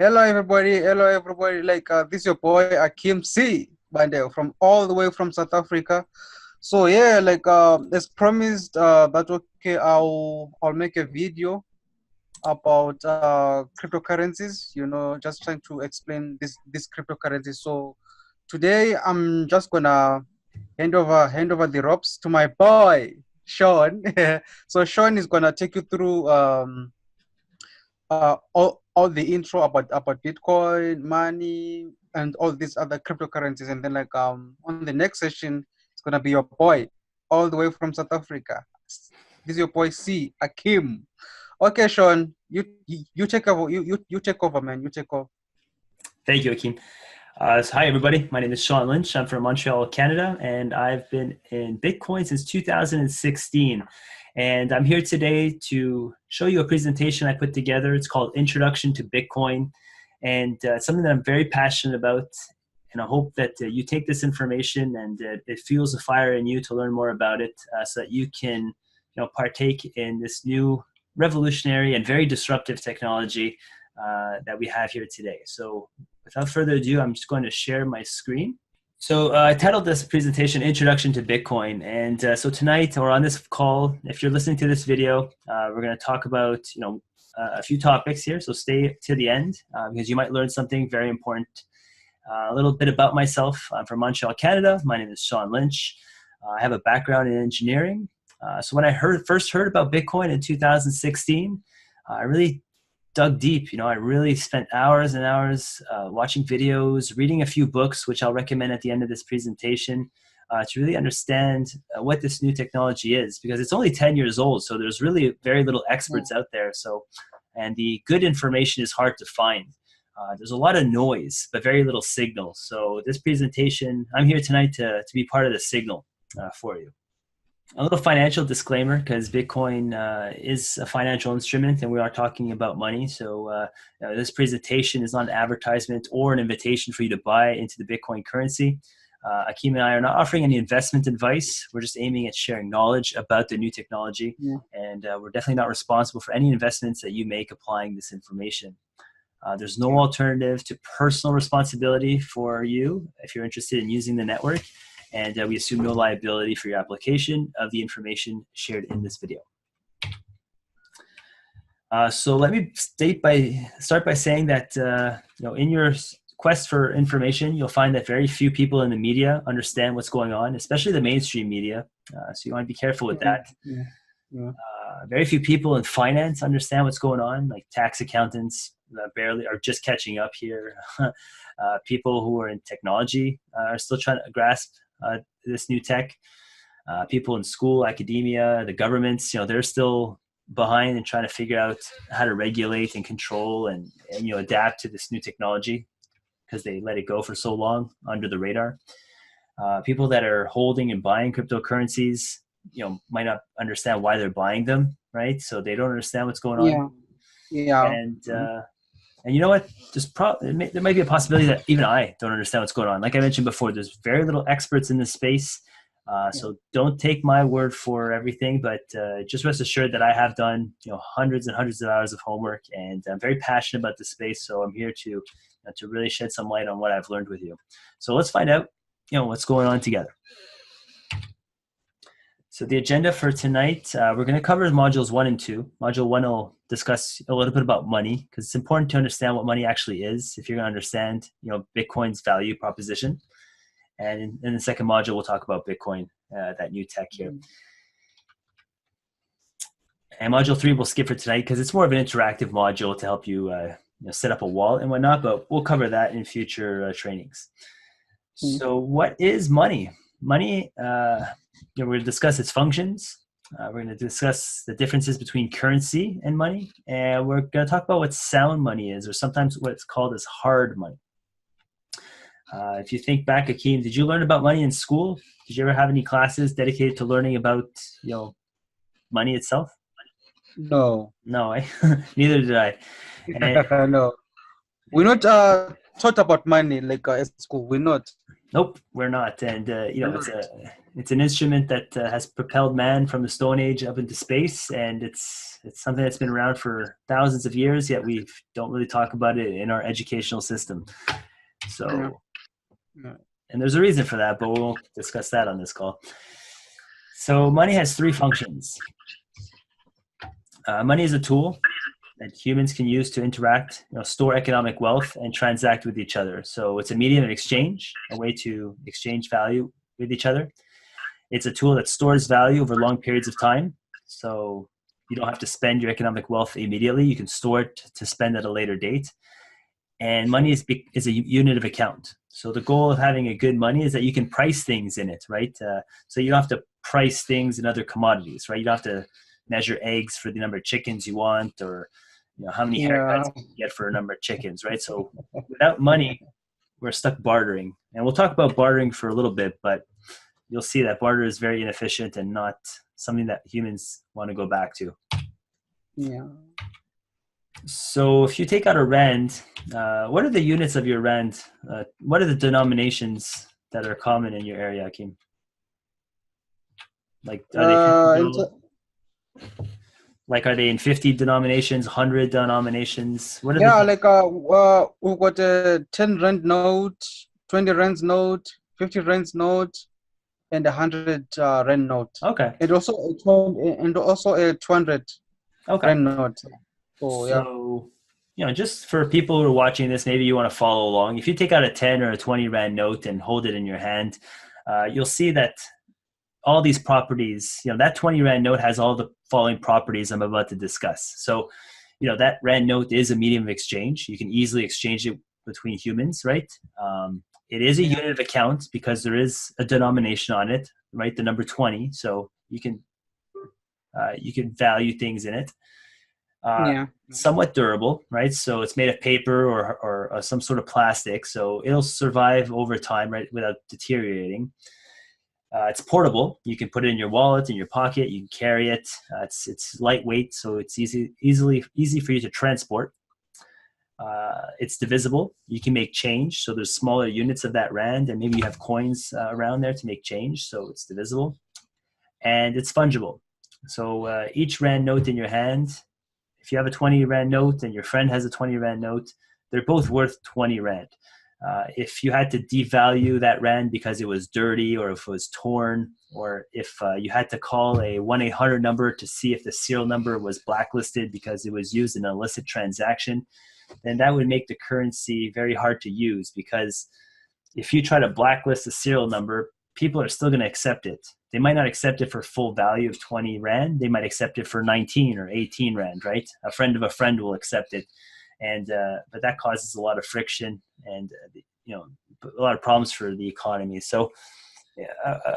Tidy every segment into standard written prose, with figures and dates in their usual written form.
Hello everybody. Hello everybody. This is your boy Akim C. Bande from all the way from South Africa. So yeah, as promised, that okay, I'll make a video about cryptocurrencies. Just trying to explain this cryptocurrency. So today I'm just gonna hand over the ropes to my boy Sean. So Sean is gonna take you through all the intro about Bitcoin, money, and all these other cryptocurrencies, and then on the next session, it's gonna be your boy, all the way from South Africa. This is your boy C Akim. Okay, Sean, you take over. You take over, man. You take over. Thank you, Akim. Hi, everybody. My name is Sean Lynch. I'm from Montreal, Canada, and I've been in Bitcoin since 2016. And I'm here today to show you a presentation I put together. It's called Introduction to Bitcoin, and something that I'm very passionate about. And I hope that you take this information and it fuels a fire in you to learn more about it, so that you can, partake in this new revolutionary and very disruptive technology that we have here today. So without further ado, I'm just going to share my screen. So I titled this presentation Introduction to Bitcoin. And so tonight, or on this call, if you're listening to this video, we're going to talk about a few topics here. So stay to the end because you might learn something very important. A little bit about myself. I'm from Montreal, Canada. My name is Sean Lynch. I have a background in engineering. So when I first heard about Bitcoin in 2016, I really dug deep. I really spent hours and hours watching videos, reading a few books, which I'll recommend at the end of this presentation, to really understand what this new technology is, because it's only 10 years old. So there's really very little experts out there. And the good information is hard to find. There's a lot of noise, but very little signal. So this presentation, I'm here tonight to be part of the signal for you. A little financial disclaimer, because Bitcoin is a financial instrument and we are talking about money. So this presentation is not an advertisement or an invitation for you to buy into the Bitcoin currency. Akim and I are not offering any investment advice. We're just aiming at sharing knowledge about the new technology. Yeah. And we're definitely not responsible for any investments that you make applying this information. There's no alternative to personal responsibility for you if you're interested in using the network. And we assume no liability for your application of the information shared in this video. So let me start by saying that in your quest for information, you'll find that very few people in the media understand what's going on, especially the mainstream media. So you want to be careful with that. Yeah. Very few people in finance understand what's going on, like tax accountants barely are just catching up here. People who are in technology are still trying to grasp this new tech. People in school, academia, the governments, they're still behind and trying to figure out how to regulate and control and adapt to this new technology because they let it go for so long under the radar. People that are holding and buying cryptocurrencies, might not understand why they're buying them, right? So they don't understand what's going on. Yeah. And you know what? There might be a possibility that even I don't understand what's going on. Like I mentioned before, there's very little experts in this space. So don't take my word for everything, but just rest assured that I have done hundreds and hundreds of hours of homework, and I'm very passionate about this space. So I'm here to really shed some light on what I've learned with you. So let's find out what's going on together. So the agenda for tonight, we're going to cover modules 1 and 2. Module 1 will discuss a little bit about money, because it's important to understand what money actually is if you're going to understand, Bitcoin's value proposition. And in the second module, we'll talk about Bitcoin, that new tech here. And module 3 we'll skip for tonight because it's more of an interactive module to help you, set up a wallet and whatnot. But we'll cover that in future trainings. So what is money? Money. We're going to discuss its functions. We're going to discuss the differences between currency and money. And we're going to talk about what sound money is, or sometimes what's called as hard money. If you think back, Akim, did you learn about money in school? Did you ever have any classes dedicated to learning about, money itself? No. No, neither did I. No. We're not taught about money at school. We're not. Nope, we're not. And We're it's not. an instrument that has propelled man from the Stone Age up into space, and it's something that's been around for thousands of years. Yet we don't really talk about it in our educational system. Yeah. So, Yeah. and there's a reason for that, but we won't discuss that on this call. So, money has three functions. Money is a tool that humans can use to interact, store economic wealth, and transact with each other. So it's a medium of exchange, a way to exchange value with each other. It's a tool that stores value over long periods of time. So you don't have to spend your economic wealth immediately. You can store it to spend at a later date. And money is a unit of account. So the goal of having a good money is that you can price things in it, right? So you don't have to price things in other commodities, right? You don't have to measure eggs for the number of chickens you want, or how many haircuts Yeah. you get for a number of chickens, right? So without money, we're stuck bartering. And we'll talk about bartering for a little bit, but you'll see that barter is very inefficient and not something that humans want to go back to. Yeah. So if you take out a rand, what are the units of your rand? What are the denominations that are common in your area, Akim? Like, are they And $50? Like, are they in 50 denominations, 100 denominations? What are the? yeah, like we got a 10 rand note, 20 rand note, 50 rand note, and a 100 rand note, Okay, and also a 200 okay. rand note. So yeah. So, just for people who are watching this, maybe you want to follow along. If you take out a 10 or a 20 rand note and hold it in your hand, you'll see that all these properties, that 20 rand note has all the following properties I'm about to discuss. So, that rand note is a medium of exchange. You can easily exchange it between humans, right? It is a Yeah. unit of account because there is a denomination on it, right? The number 20. So you can value things in it. Uh, Yeah. Somewhat durable, right? So it's made of paper or some sort of plastic, so it'll survive over time, right, without deteriorating. It's portable. You can put it in your wallet, in your pocket. You can carry it. It's lightweight, so it's easy for you to transport. It's divisible. You can make change. So there's smaller units of that rand, and maybe you have coins around there to make change. So it's divisible, and it's fungible. So each rand note in your hand, if you have a 20 rand note and your friend has a 20 rand note, they're both worth 20 rand. If you had to devalue that rand because it was dirty or if it was torn, or if you had to call a 1-800 number to see if the serial number was blacklisted because it was used in an illicit transaction, then that would make the currency very hard to use, because if you try to blacklist a serial number, people are still going to accept it. They might not accept it for full value of 20 rand. They might accept it for 19 or 18 rand, right? A friend of a friend will accept it. And but that causes a lot of friction and a lot of problems for the economy. So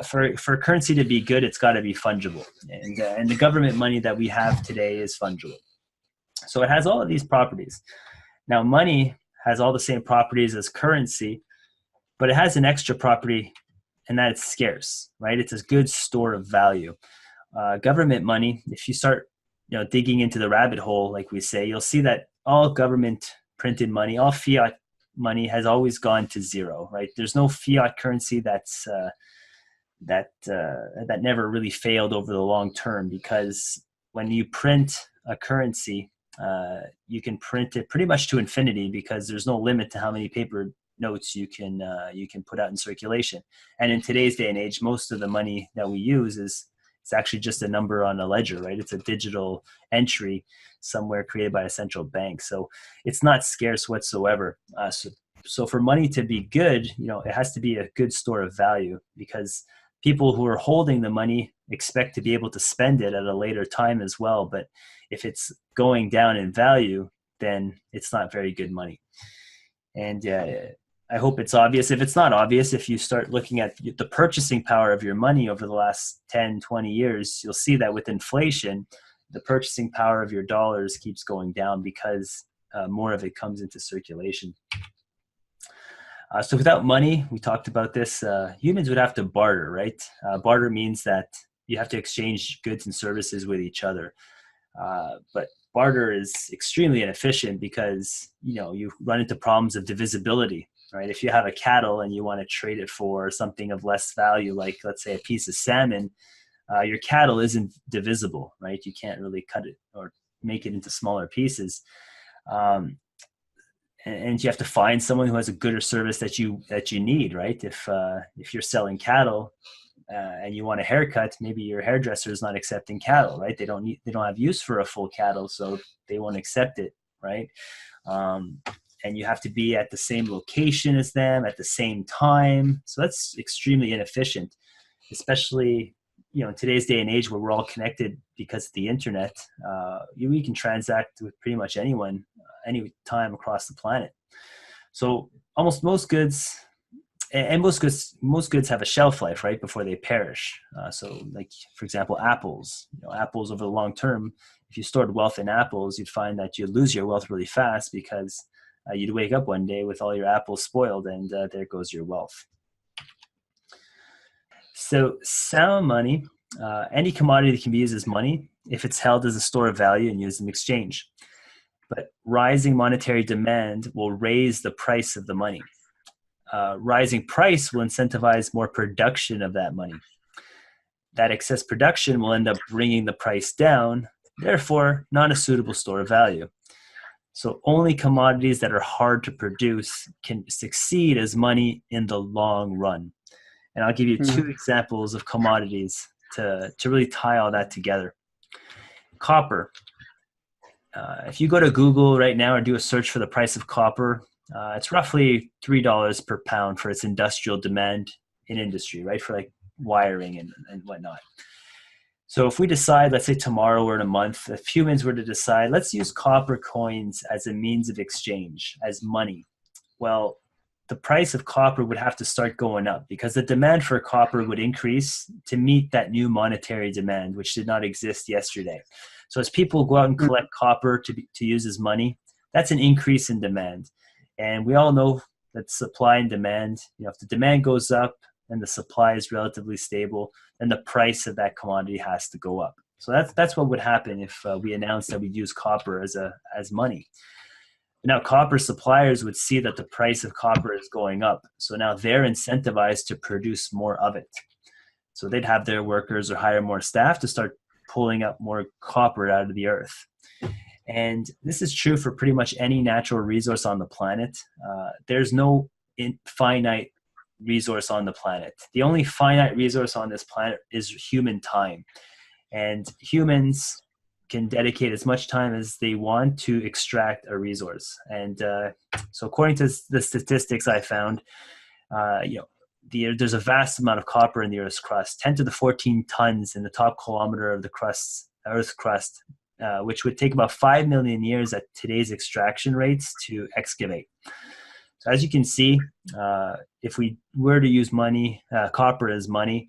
for currency to be good, it's got to be fungible, and the government money that we have today is fungible. So it has all of these properties. Now, money has all the same properties as currency, but it has an extra property, and that it's scarce, right? It's a good store of value. Government money, if you start digging into the rabbit hole, like we say, you'll see that all government printed money, all fiat money has always gone to zero, right? There's no fiat currency that never really failed over the long term, because when you print a currency, you can print it pretty much to infinity, because there's no limit to how many paper notes you can put out in circulation. And in today's day and age, most of the money that we use is it's actually just a number on a ledger, right? It's a digital entry somewhere created by a central bank. So it's not scarce whatsoever. So for money to be good, it has to be a good store of value, because people who are holding the money expect to be able to spend it at a later time as well. But if it's going down in value, then it's not very good money. And I hope it's obvious. If it's not obvious, if you start looking at the purchasing power of your money over the last 10, 20 years, you'll see that with inflation, the purchasing power of your dollars keeps going down, because more of it comes into circulation. So without money, we talked about this, humans would have to barter, right? Barter means that you have to exchange goods and services with each other. But barter is extremely inefficient, because you run into problems of divisibility. right? If you have a cattle and you want to trade it for something of less value, like let's say a piece of salmon, your cattle isn't divisible, right? You can't really cut it or make it into smaller pieces. Um, and you have to find someone who has a gooder service that you need, right? If you're selling cattle and you want a haircut, maybe your hairdresser is not accepting cattle, right? They don't have use for a full cattle, so they won't accept it, right? Um, and you have to be at the same location as them at the same time, so that's extremely inefficient, especially in today's day and age where we're all connected because of the internet. We can transact with pretty much anyone any time across the planet. So almost most goods and most goods have a shelf life, right, before they perish. So like, for example, apples. Apples over the long term, if you stored wealth in apples, you'd find that you'd lose your wealth really fast because you'd wake up one day with all your apples spoiled, and there goes your wealth. So sound money, any commodity that can be used as money if it's held as a store of value and used in exchange. But rising monetary demand will raise the price of the money. Rising price will incentivize more production of that money. That excess production will end up bringing the price down, therefore not a suitable store of value. So only commodities that are hard to produce can succeed as money in the long run. And I'll give you two examples of commodities to really tie all that together. Copper. If you go to Google right now or do a search for the price of copper, it's roughly $3 per pound for its industrial demand in industry, right? For like wiring and whatnot. So if we decide, let's say tomorrow or in a month, if humans were to decide, let's use copper coins as a means of exchange, as money. Well, the price of copper would have to start going up because the demand for copper would increase to meet that new monetary demand, which did not exist yesterday. So as people go out and collect copper to use as money, that's an increase in demand. And we all know that supply and demand, if the demand goes up and the supply is relatively stable, then the price of that commodity has to go up. So that's what would happen if we announced that we'd use copper as money. Now, copper suppliers would see that the price of copper is going up. So now they're incentivized to produce more of it. So they'd have their workers or hire more staff to start pulling up more copper out of the earth. And this is true for pretty much any natural resource on the planet. There's no finite resource on the planet. The only finite resource on this planet is human time. And humans can dedicate as much time as they want to extract a resource. And so according to the statistics I found, there's a vast amount of copper in the Earth's crust, 10 to the 14 tons in the top kilometer of the Earth's crust, which would take about 5 million years at today's extraction rates to excavate. So as you can see, if we were to use copper as money,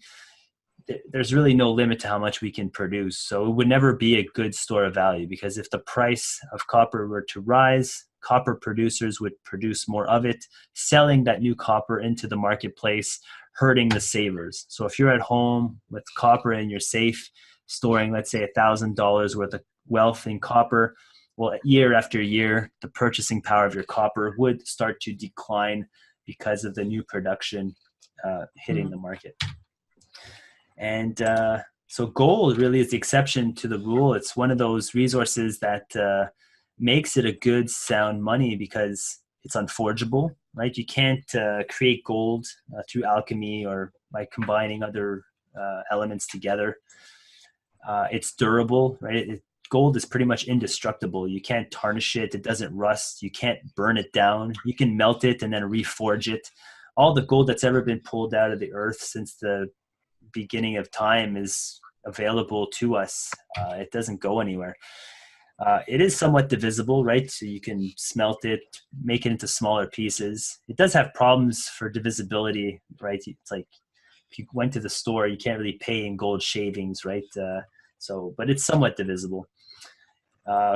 there's really no limit to how much we can produce. So it would never be a good store of value because if the price of copper were to rise, copper producers would produce more of it, selling that new copper into the marketplace, hurting the savers. So if you're at home with copper in your safe, storing, let's say, $1,000 worth of wealth in copper, well, year after year, the purchasing power of your copper would start to decline because of the new production hitting the market. And so gold really is the exception to the rule. It's one of those resources that makes it a good sound money because it's unforgeable, right? You can't create gold through alchemy or by combining other elements together. It's durable, right? Gold is pretty much indestructible. You can't tarnish it. It doesn't rust. You can't burn it down. You can melt it and then reforge it. All the gold that's ever been pulled out of the earth since the beginning of time is available to us. It doesn't go anywhere. It is somewhat divisible, right? So you can smelt it, make it into smaller pieces. It does have problems for divisibility, right? It's like if you went to the store, you can't really pay in gold shavings, right? But it's somewhat divisible.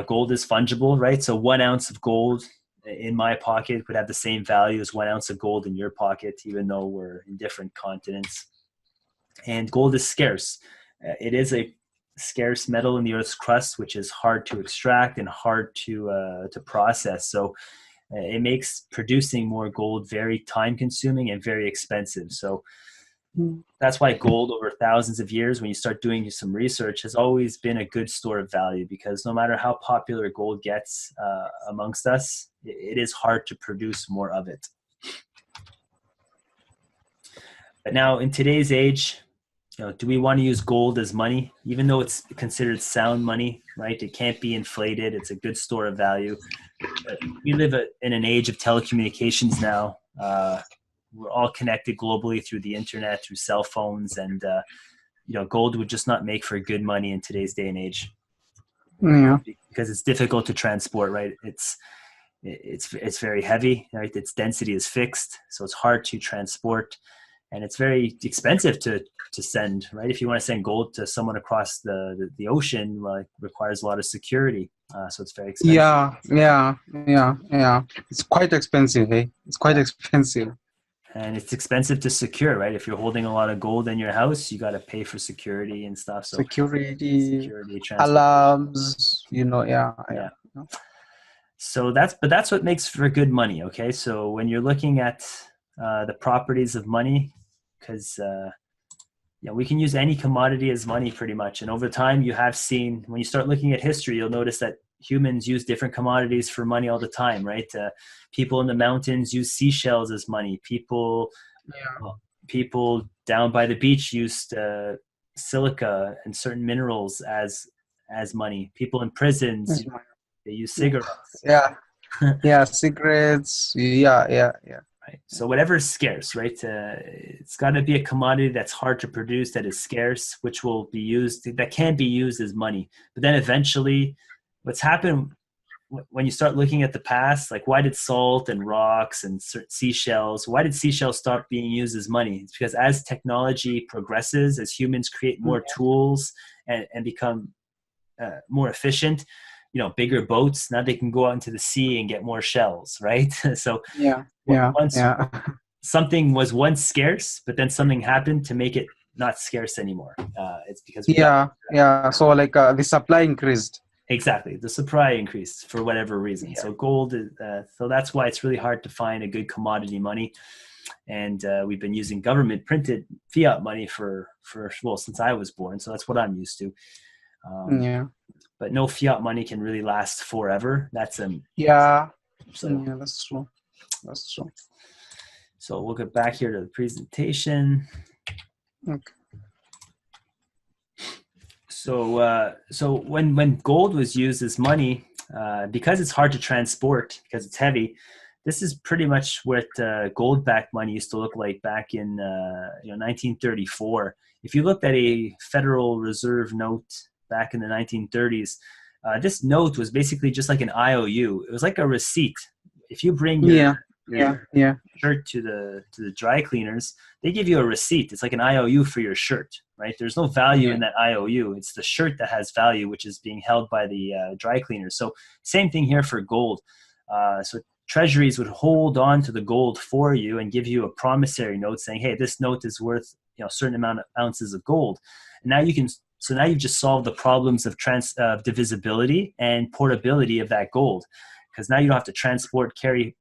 Gold is fungible, right? So 1 ounce of gold in my pocket would have the same value as 1 ounce of gold in your pocket, even though we're in different continents. And gold is scarce. It is a scarce metal in the Earth's crust, which is hard to extract and hard to process. So it makes producing more gold very time consuming and very expensive. So that's why gold over thousands of years, when you start doing some research, has always been a good store of value, because no matter how popular gold gets amongst us, it is hard to produce more of it. But now in today's age, do we want to use gold as money? Even though it's considered sound money, right? It can't be inflated. It's a good store of value. We live in an age of telecommunications now. We're all connected globally through the internet, through cell phones, and gold would just not make for good money in today's day and age, Yeah. because it's difficult to transport, right? It's very heavy, right? Its density is fixed, so it's hard to transport, and it's very expensive to send, right? If you want to send gold to someone across the ocean, well, it requires a lot of security, so it's very expensive. Yeah. It's quite expensive, eh? It's quite expensive. And it's expensive to secure, right? If you're holding a lot of gold in your house, you got to pay for security and stuff. So Security, transport, alarms, yeah. So that's what makes for good money. Okay, so when you're looking at the properties of money, because we can use any commodity as money pretty much. And over time, you have seen, when you start looking at history, you'll notice that humans use different commodities for money all the time, right? People in the mountains use seashells as money. People down by the beach used silica and certain minerals as money. People in prisons, they use cigarettes. Yeah, cigarettes. Yeah. Right. So whatever is scarce, right? It's got to be a commodity that's hard to produce, that is scarce, which will be used, that can be used as money. But then eventually, what's happened when you start looking at the past, like why did salt and rocks and seashells, why did seashells stop being used as money? It's because as technology progresses, as humans create more tools and become more efficient, bigger boats, now they can go out into the sea and get more shells, right? So something was once scarce, but then something happened to make it not scarce anymore. It's because so like the supply increased. Exactly, the supply increased for whatever reason. So gold is so that's why it's really hard to find a good commodity money. And we've been using government printed fiat money for since I was born, so that's what I'm used to. But no fiat money can really last forever. That's that's true. So we'll get back here to the presentation. Okay. So when gold was used as money, because it's hard to transport, because it's heavy, this is pretty much what gold-backed money used to look like back in 1934. If you looked at a Federal Reserve note back in the 1930s, this note was basically just like an IOU. It was like a receipt. If you bring your shirt to the dry cleaners, they give you a receipt. It's like an IOU for your shirt, right? There's no value in that IOU. It's the shirt that has value, which is being held by the dry cleaners. So same thing here for gold. So treasuries would hold on to the gold for you and give you a promissory note saying, hey, this note is worth a certain amount of ounces of gold. And now you've just solved the problems of divisibility and portability of that gold, because now you don't have to carry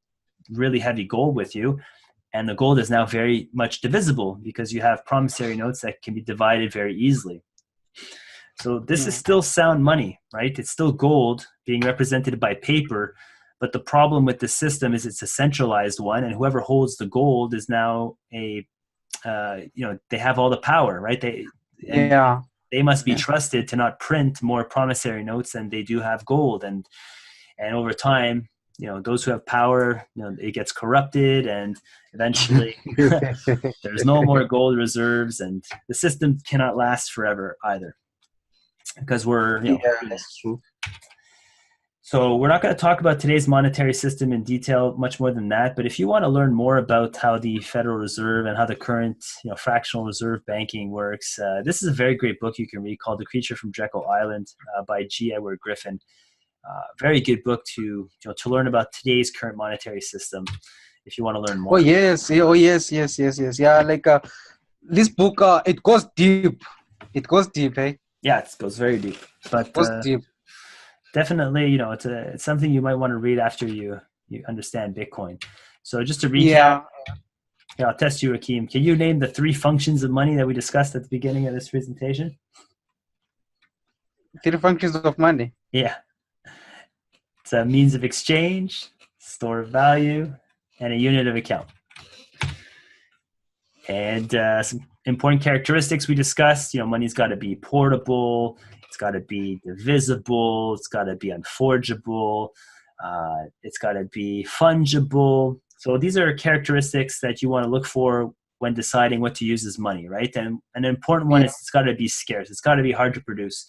really heavy gold with you, and the gold is now very much divisible because you have promissory notes that can be divided very easily. So this is still sound money, right? It's still gold being represented by paper, but the problem with the system is it's a centralized one, and whoever holds the gold is now they have all the power, right? They must be trusted to not print more promissory notes than they do have gold, and over time, those who have power, it gets corrupted, and eventually there's no more gold reserves, and the system cannot last forever either, because That's true. So we're not going to talk about today's monetary system in detail much more than that, but if you want to learn more about how the Federal Reserve and how the current fractional reserve banking works, this is a very great book you can read called The Creature from Jekyll Island by G. Edward Griffin. Very good book to learn about today's current monetary system if you want to learn more. Oh yes. Yeah, like this book, it goes deep. Eh? Yeah, it goes very deep. But it goes deep. Definitely, it's something you might want to read after you you understand Bitcoin. So just to recap, Yeah. yeah, I'll test you, Akim. Can you name the 3 functions of money that we discussed at the beginning of this presentation? Three functions of money. Yeah. It's a means of exchange, store of value, and a unit of account. And some important characteristics we discussed, money's got to be portable, it's got to be divisible, it's got to be unforgeable, it's got to be fungible. So these are characteristics that you want to look for when deciding what to use as money, right? And an important one is it's got to be scarce. It's got to be hard to produce.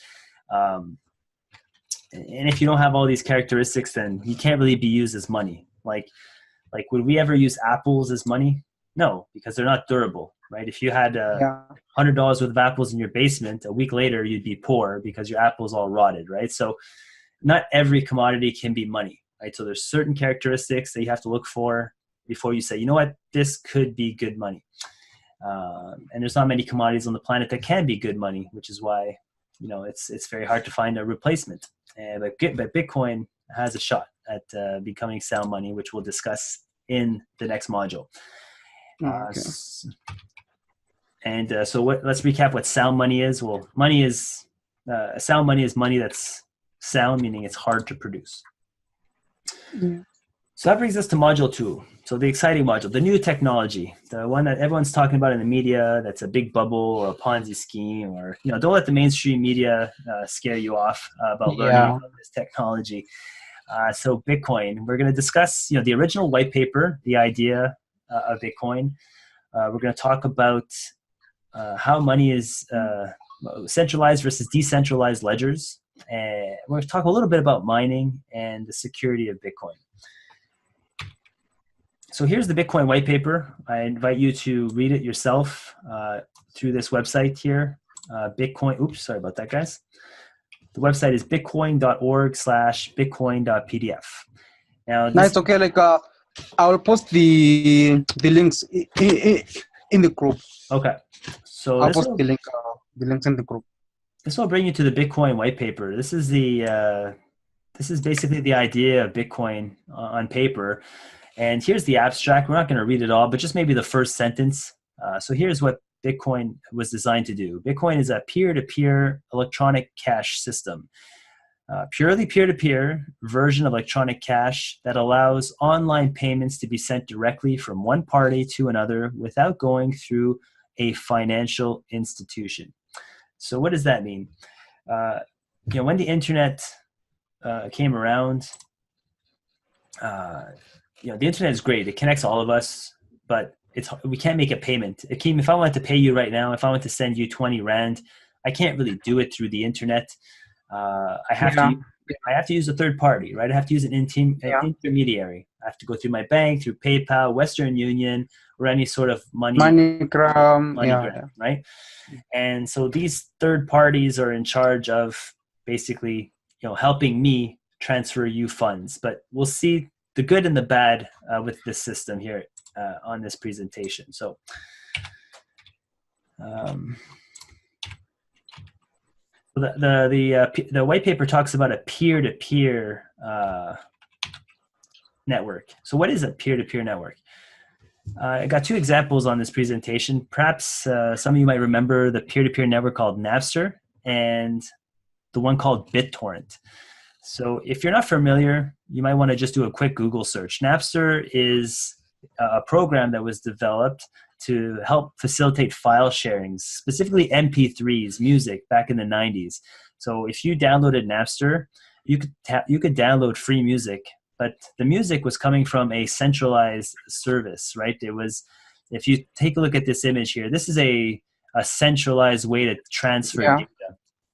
And if you don't have all these characteristics, then you can't really be used as money. Like would we ever use apples as money? No, because they're not durable, right? If you had $100 worth of apples in your basement, a week later you'd be poor because your apples all rotted, right? So not every commodity can be money, right? So there's certain characteristics that you have to look for before you say, you know what, this could be good money. And there's not many commodities on the planet that can be good money, which is why it's very hard to find a replacement. But Bitcoin has a shot at becoming sound money, which we'll discuss in the next module. Okay. Let's recap what sound money is. Well, sound money is money that's sound, meaning it's hard to produce. Yeah. So that brings us to module 2. So the exciting module, the new technology, the one that everyone's talking about in the media, that's a big bubble or a Ponzi scheme, or don't let the mainstream media scare you off about learning about this technology. So Bitcoin, we're going to discuss the original white paper, the idea of Bitcoin. We're going to talk about how money is centralized versus decentralized ledgers, and we're going to talk a little bit about mining and the security of Bitcoin. So here's the Bitcoin white paper. I invite you to read it yourself through this website here. Bitcoin, oops, sorry about that, guys. The website is bitcoin.org/bitcoin.pdf. Now, it's okay. I will post the links in the group. Okay. So I'll post the links in the group. This will bring you to the Bitcoin white paper. This is basically the idea of Bitcoin on paper. And here's the abstract. We're not going to read it all, but just maybe the first sentence. So here's what Bitcoin was designed to do. Bitcoin is a peer-to-peer electronic cash system. Purely peer-to-peer version of electronic cash that allows online payments to be sent directly from one party to another without going through a financial institution. So what does that mean? When the internet came around, the internet is great. It connects all of us, but we can't make a payment. Akim, if I wanted to pay you right now, if I want to send you 20 Rand, I can't really do it through the internet. I have to use a third party, right? I have to use an intermediary. I have to go through my bank, through PayPal, Western Union, or any sort of MoneyGram, right? And so these third parties are in charge of basically, helping me transfer you funds. But we'll see the good and the bad with this system here on this presentation. So. The white paper talks about a peer-to-peer network. So what is a peer-to-peer network? I got 2 examples on this presentation. Perhaps some of you might remember the peer-to-peer network called Napster and the one called BitTorrent. So if you're not familiar, you might want to just do a quick Google search. Napster is a program that was developed to help facilitate file sharing, specifically MP3s, music back in the 90s. So if you downloaded Napster, you could download free music, but the music was coming from a centralized service, right? It was, if you take a look at this image here, this is a centralized way to transfer data.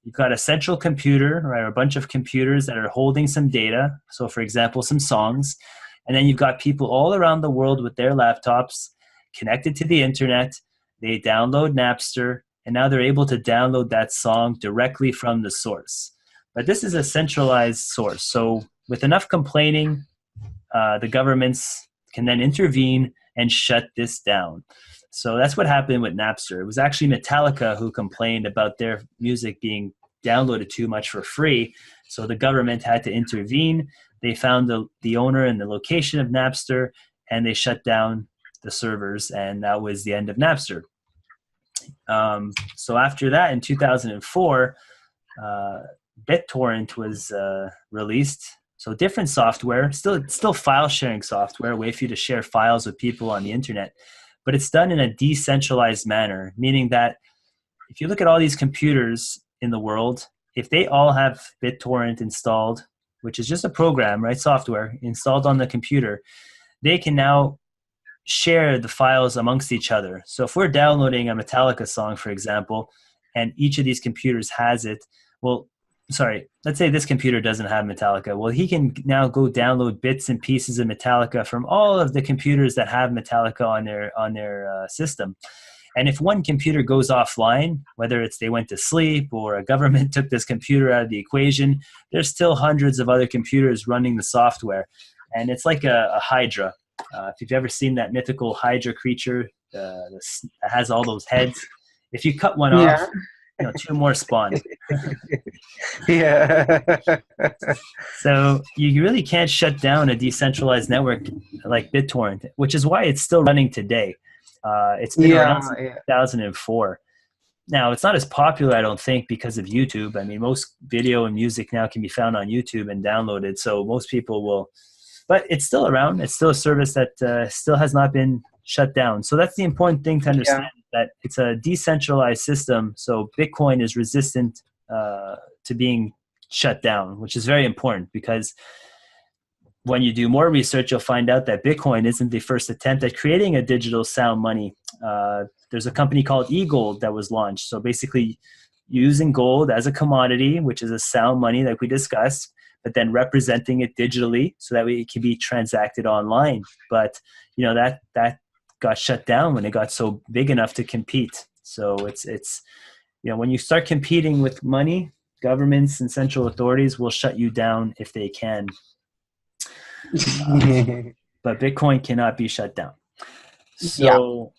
You've got a central computer, right, or a bunch of computers that are holding some data. So for example, some songs. And then you've got people all around the world with their laptops connected to the internet. They download Napster, and now they're able to download that song directly from the source. But this is a centralized source. So with enough complaining, the governments can then intervene and shut this down. So that's what happened with Napster. It was actually Metallica who complained about their music being downloaded too much for free. So the government had to intervene. they found the owner and the location of Napster, and they shut down the servers, and that was the end of Napster. So after that, in 2004, BitTorrent was released. So different software, still file sharing software, a way for you to share files with people on the internet, but it's done in a decentralized manner, meaning that if you look at all these computers in the world, if they all have BitTorrent installed, which is just a program, right, software installed on the computer, they can now share the files amongst each other. So if we're downloading a Metallica song, for example, and each of these computers has it, well, sorry, let's say this computer doesn't have Metallica. Well, he can now go download bits and pieces of Metallica from all of the computers that have Metallica on their system. And if one computer goes offline, whether it's they went to sleep or a government took this computer out of the equation, there's still hundreds of other computers running the software. And it's like a Hydra. If you've ever seen that mythical Hydra creature that has all those heads, if you cut one off, Yeah. two more spawn. Yeah. So you really can't shut down a decentralized network like BitTorrent, which is why it's still running today. It's been around since 2004. Now, it's not as popular, I don't think, because of YouTube. I mean, most video and music now can be found on YouTube and downloaded, so most people will. But it's still around. It's still a service that still has not been shut down. So that's the important thing to understand, that it's a decentralized system. So Bitcoin is resistant to being shut down, which is very important, because when you do more research, you'll find out that Bitcoin isn't the first attempt at creating a digital sound money. There's a company called eGold that was launched. So basically using gold as a commodity, which is a sound money like we discussed, but then representing it digitally so that it can be transacted online. But that got shut down when it got so big enough to compete. So it's when you start competing with money, governments and central authorities will shut you down if they can. But Bitcoin cannot be shut down. So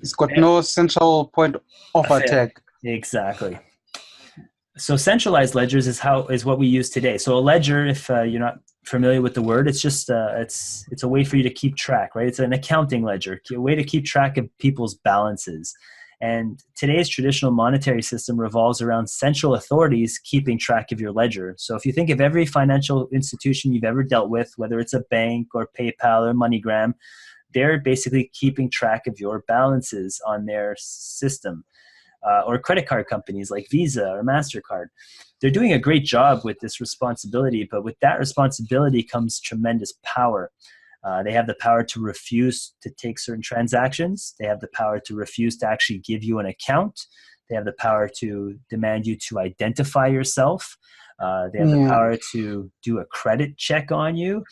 it's got no central point of attack. Exactly. So centralized ledgers is what we use today. So a ledger, if you're not familiar with the word, it's just it's a way for you to keep track, right? It's an accounting ledger, a way to keep track of people's balances. And today's traditional monetary system revolves around central authorities keeping track of your ledger. So if you think of every financial institution you've ever dealt with, whether it's a bank or PayPal or MoneyGram, they're basically keeping track of your balances on their system. Or credit card companies like Visa or MasterCard. They're doing a great job with this responsibility, but with that responsibility comes tremendous power. They have the power to refuse to take certain transactions. They have the power to refuse to actually give you an account. They have the power to demand you to identify yourself. They have the power to do a credit check on you,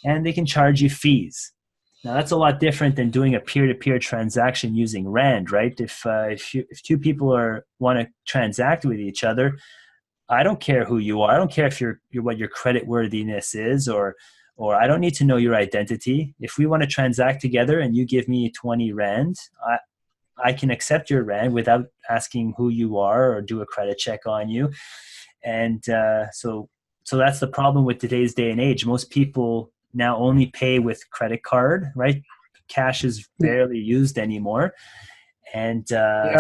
and they can charge you fees. Now, that's a lot different than doing a peer-to-peer transaction using Rand, right? If two people want to transact with each other, I don't care who you are. I don't care if you're what your credit worthiness is, or I don't need to know your identity. If we want to transact together and you give me 20 Rand, I can accept your Rand without asking who you are or do a credit check on you. And so that's the problem with today's day and age. Most people now only pay with credit card, right? Cash is barely used anymore. And and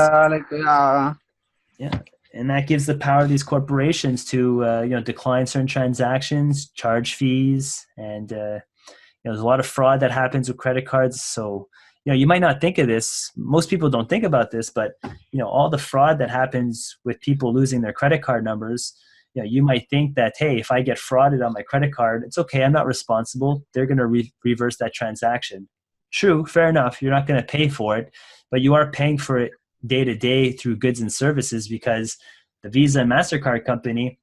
that gives the power to these corporations to decline certain transactions, charge fees, and there's a lot of fraud that happens with credit cards. So you might not think of this. Most people don't think about this, but all the fraud that happens with people losing their credit card numbers. You might think that, hey, if I get frauded on my credit card, it's okay. I'm not responsible. They're going to reverse that transaction. True, fair enough. You're not going to pay for it, but you are paying for it day to day through goods and services, because the Visa and MasterCard company,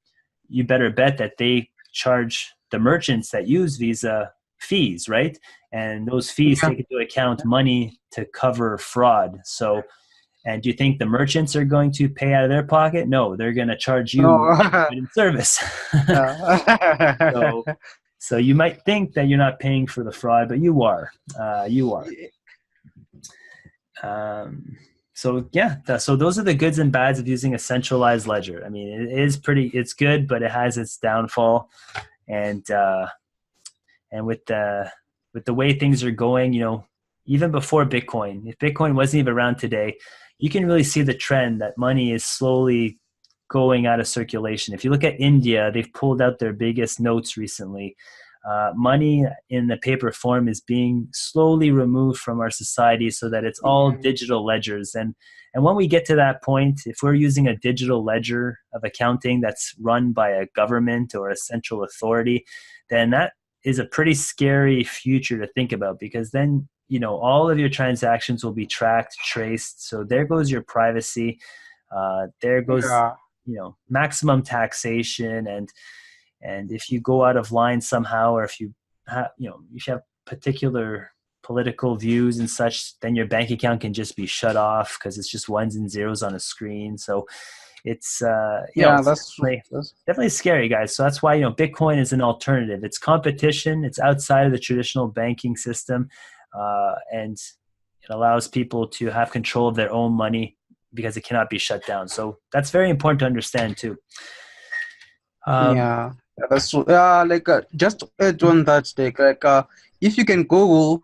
you better bet that they charge the merchants that use Visa fees, right? And those fees take into account money to cover fraud. So, and do you think the merchants are going to pay out of their pocket? No, they're going to charge you in service. So you might think that you're not paying for the fraud, but you are. You are. So those are the goods and bads of using a centralized ledger. I mean, it's good, but it has its downfall. And And with the way things are going, even before Bitcoin, if Bitcoin wasn't even around today, you can really see the trend that money is slowly going out of circulation. If you look at India, they've pulled out their biggest notes recently. Money in the paper form is being slowly removed from our society so that it's all Yeah. digital ledgers. And when we get to that point, if we're using a digital ledger of accounting that's run by a government or a central authority, then that is a pretty scary future to think about, because then all of your transactions will be tracked, traced. So there goes your privacy. There goes Yeah. maximum taxation, and if you go out of line somehow, or if you have if you have particular political views and such, then your bank account can just be shut off because it's just ones and zeros on a screen. So it's Yeah, it's that's true. definitely scary, guys. So that's why Bitcoin is an alternative. It's competition. It's outside of the traditional banking system, and it allows people to have control of their own money because it cannot be shut down. So that's very important to understand too. Yeah, yeah, that's true. Just to add on that, if you can Google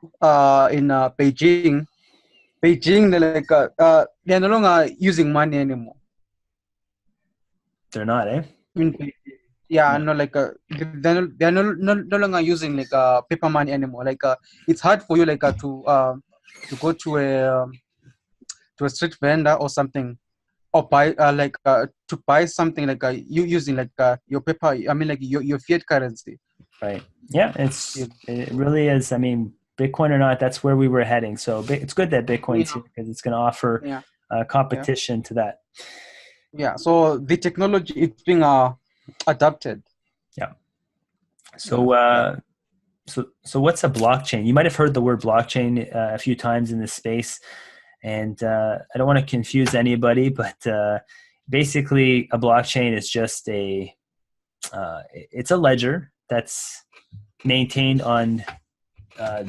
in Beijing, they're no longer using money anymore. They're not, eh? In Beijing. Yeah, No. no, they're no longer using paper money anymore. It's hard for you to go to a street vendor or something, or buy to buy something you using your paper. I mean, your fiat currency. Right. Yeah, it really is. I mean, Bitcoin or not, that's where we were heading. So it's good that Bitcoin's Yeah, here because it's going to offer yeah, yeah, competition to that. yeah. So the technology is being adapted. Yeah. Yeah, So yeah, so what's a blockchain? You might have heard the word blockchain a few times in this space, and I don't want to confuse anybody, but basically, a blockchain is just it's a ledger that's maintained on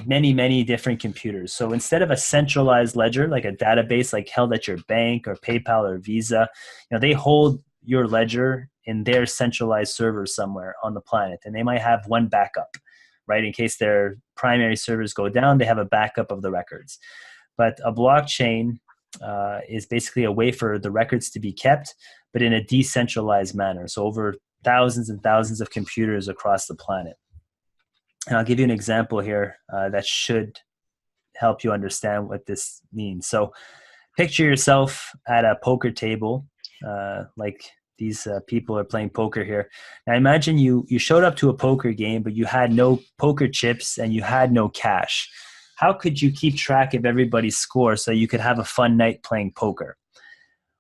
many, many different computers. So instead of a centralized ledger, like a database, like held at your bank or PayPal or Visa, they hold your ledger in their centralized server somewhere on the planet, and they might have one backup, right? In case their primary servers go down, they have a backup of the records. But a blockchain is basically a way for the records to be kept, but in a decentralized manner. So over thousands and thousands of computers across the planet. And I'll give you an example here that should help you understand what this means. So picture yourself at a poker table, like these people are playing poker here. Now imagine you showed up to a poker game, but you had no poker chips and you had no cash. How could you keep track of everybody's score so you could have a fun night playing poker?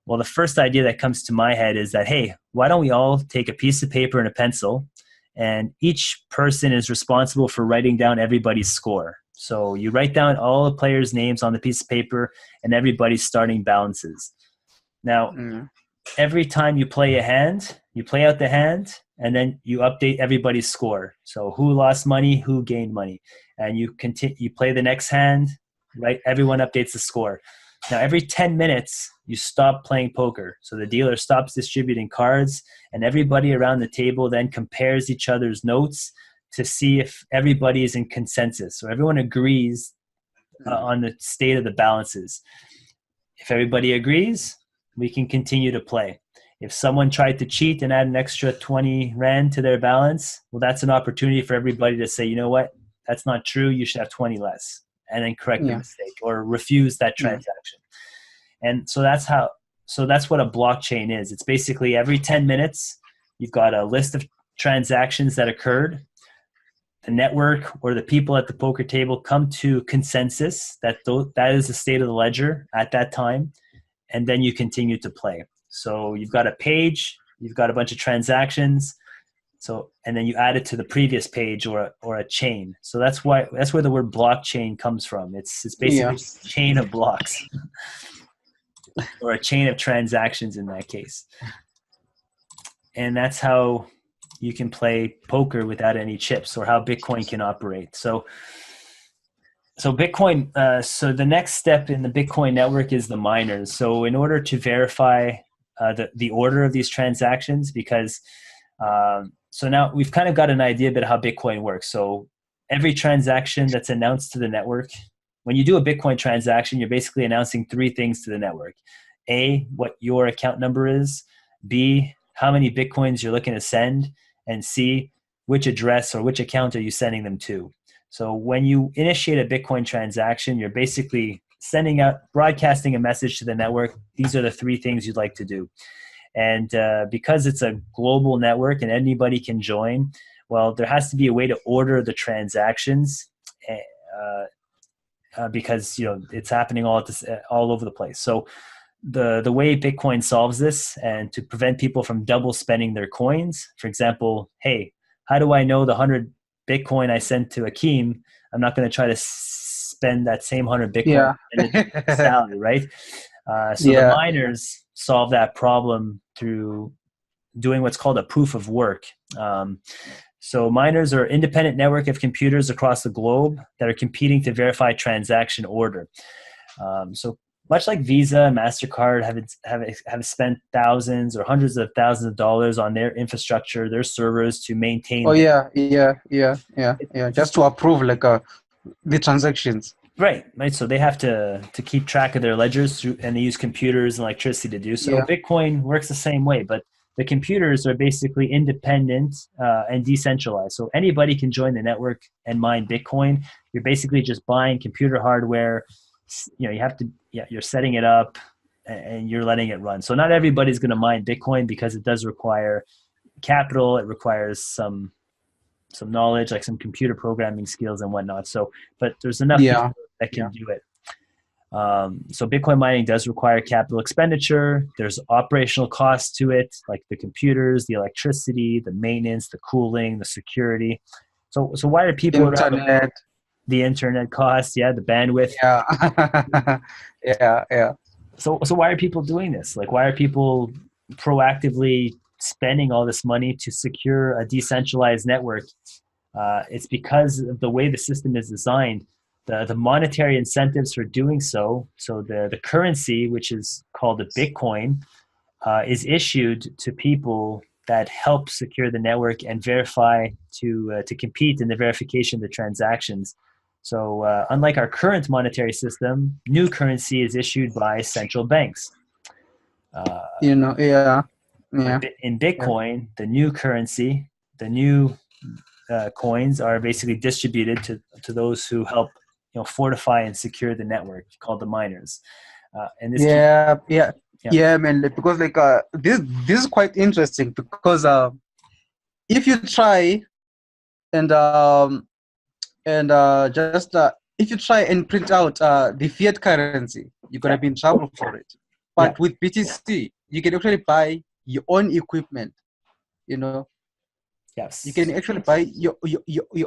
Well, the first idea that comes to my head is that, hey, why don't we all take a piece of paper and a pencil, and each person is responsible for writing down everybody's score. So you write down all the players' names on the piece of paper and everybody's starting balances. Now, yeah, every time you play a hand, you play out the hand, and then you update everybody's score. So who lost money, who gained money, and you continue. You play the next hand, right? Everyone updates the score. Now, every 10 minutes, you stop playing poker. So the dealer stops distributing cards, and everybody around the table then compares each other's notes to see if everybody is in consensus. So everyone agrees on the state of the balances. If everybody agrees, we can continue to play. If someone tried to cheat and add an extra 20 Rand to their balance, well, that's an opportunity for everybody to say, you know what, that's not true. You should have 20 less, and then correct the yeah, mistake or refuse that yeah, transaction. And so that's what a blockchain is. It's basically every 10 minutes, you've got a list of transactions that occurred. The network or the people at the poker table come to consensus that that is the state of the ledger at that time, and then you continue to play. So you've got a page, you've got a bunch of transactions, and then you add it to the previous page or a chain. So that's where the word blockchain comes from. It's yeah, basically a chain of blocks or a chain of transactions in that case. And that's how you can play poker without any chips, or how Bitcoin can operate. So Bitcoin, so the next step in the Bitcoin network is the miners. So in order to verify the order of these transactions, because so now we've kind of got an idea about how Bitcoin works. So every transaction that's announced to the network, when you do a Bitcoin transaction, you're basically announcing three things to the network. A, what your account number is. B, how many Bitcoins you're looking to send. And C, which address or which account are you sending them to. So when you initiate a Bitcoin transaction, you're basically sending out, broadcasting a message to the network. These are the three things you'd like to do. And because it's a global network and anybody can join, well, there has to be a way to order the transactions because it's happening all over the place. So the way Bitcoin solves this, and to prevent people from double spending their coins, for example, hey, how do I know the 100 Bitcoin I sent to Akim, I'm not going to try to spend that same 100 Bitcoin and Yeah. salary, right? So the Yeah. miners solve that problem through doing what's called a proof of work. So miners are independent network of computers across the globe that are competing to verify transaction order. So much like Visa and MasterCard have spent thousands or hundreds of thousands of dollars on their infrastructure, their servers to maintain Oh them. yeah. Just to approve like the transactions. Right. So they have to keep track of their ledgers and they use computers and electricity to do so. Yeah. Bitcoin works the same way, but the computers are basically independent and decentralized. So anybody can join the network and mine Bitcoin. You're basically just buying computer hardware. You're setting it up and you're letting it run. So not everybody's going to mine Bitcoin because it does require capital. It requires some knowledge, like some computer programming skills and whatnot. So, but there's enough people that can do it. So Bitcoin mining does require capital expenditure. There's operational costs to it, like the computers, the electricity, the maintenance, the cooling, the security. So why are people Internet. The internet costs? Yeah, the bandwidth. Yeah. Yeah. So why are people doing this? Like, why are people proactively spending all this money to secure a decentralized network? It's because of the way the system is designed. The monetary incentives for doing so. So the currency, which is called a Bitcoin, is issued to people that help secure the network and verify to compete in the verification of the transactions. So unlike our current monetary system, new currency is issued by central banks. Yeah. But in Bitcoin, the new currency, the new coins are basically distributed to those who help fortify and secure the network, called the miners. And this Yeah, man. Because like this is quite interesting because if you try and just if you try and print out the fiat currency, you're gonna be in trouble for it. But with BTC, you can actually buy your own equipment. Yes. You can actually buy your